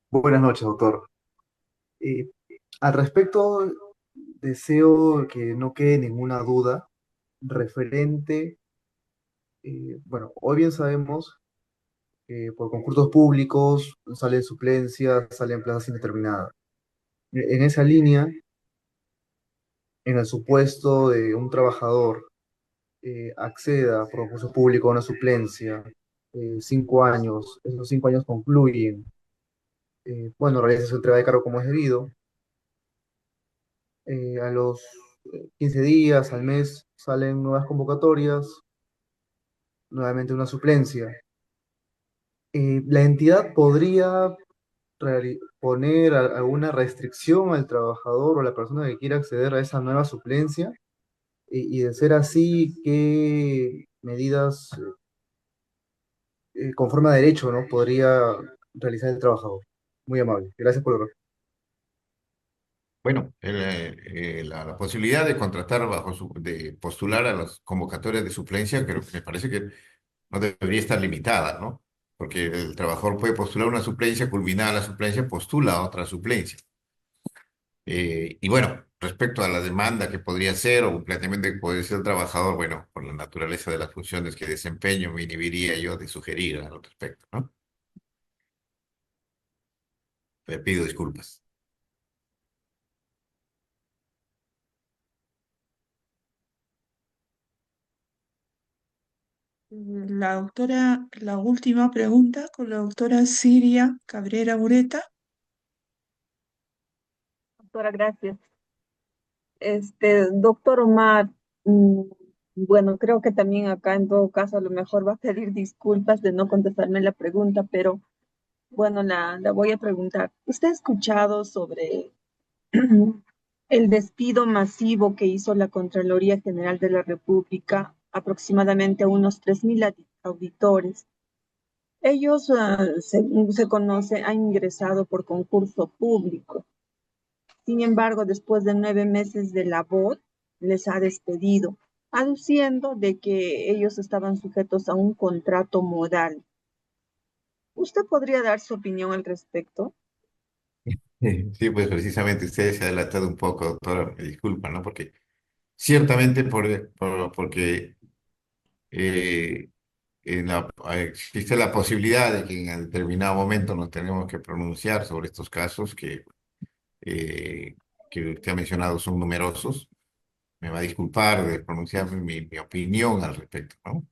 Buenas noches, doctor. Eh, Al respecto, deseo que no quede ninguna duda referente, bueno, hoy bien sabemos que por concursos públicos salen suplencias, salen plazas indeterminadas. En esa línea, en el supuesto de un trabajador acceda por concurso público a una suplencia, 5 años, esos 5 años concluyen, bueno, realiza su entrega de cargo como es debido, a los 15 días, al mes, salen nuevas convocatorias, nuevamente una suplencia. La entidad podría poner alguna restricción al trabajador o a la persona que quiera acceder a esa nueva suplencia, y de ser así, qué medidas conforme a derecho, ¿no? Podría realizar el trabajador. Muy amable. Gracias por lo. Bueno, la posibilidad de contratar de postular a las convocatorias de suplencia, creo que me parece que no debería estar limitada, ¿no? Porque el trabajador puede postular una suplencia, culminada la suplencia, postula otra suplencia. Y bueno, respecto a la demanda que podría ser o un planteamiento que podría ser el trabajador, bueno, por la naturaleza de las funciones que desempeño, me inhibiría yo de sugerir al respecto, ¿no? Le pido disculpas. la última pregunta con la doctora Siria Cabrera Bureta. Doctora, gracias. Doctor Omar, mm, bueno, creo que también acá en todo caso a lo mejor va a pedir disculpas de no contestarme la pregunta, pero bueno, la voy a preguntar. ¿Usted ha escuchado sobre el despido masivo que hizo la Contraloría General de la República, aproximadamente a unos 3.000 auditores? Ellos, según se conoce, han ingresado por concurso público. Sin embargo, después de 9 meses de labor, les ha despedido, aduciendo de que ellos estaban sujetos a un contrato modal. ¿Usted podría dar su opinión al respecto? Sí, pues precisamente usted se ha adelantado un poco, doctora, me disculpa, ¿no? Porque ciertamente porque eh, existe la posibilidad de que en determinado momento nos tenemos que pronunciar sobre estos casos eh, que usted ha mencionado son numerosos. Me va a disculpar de pronunciar mi opinión al respecto, ¿no?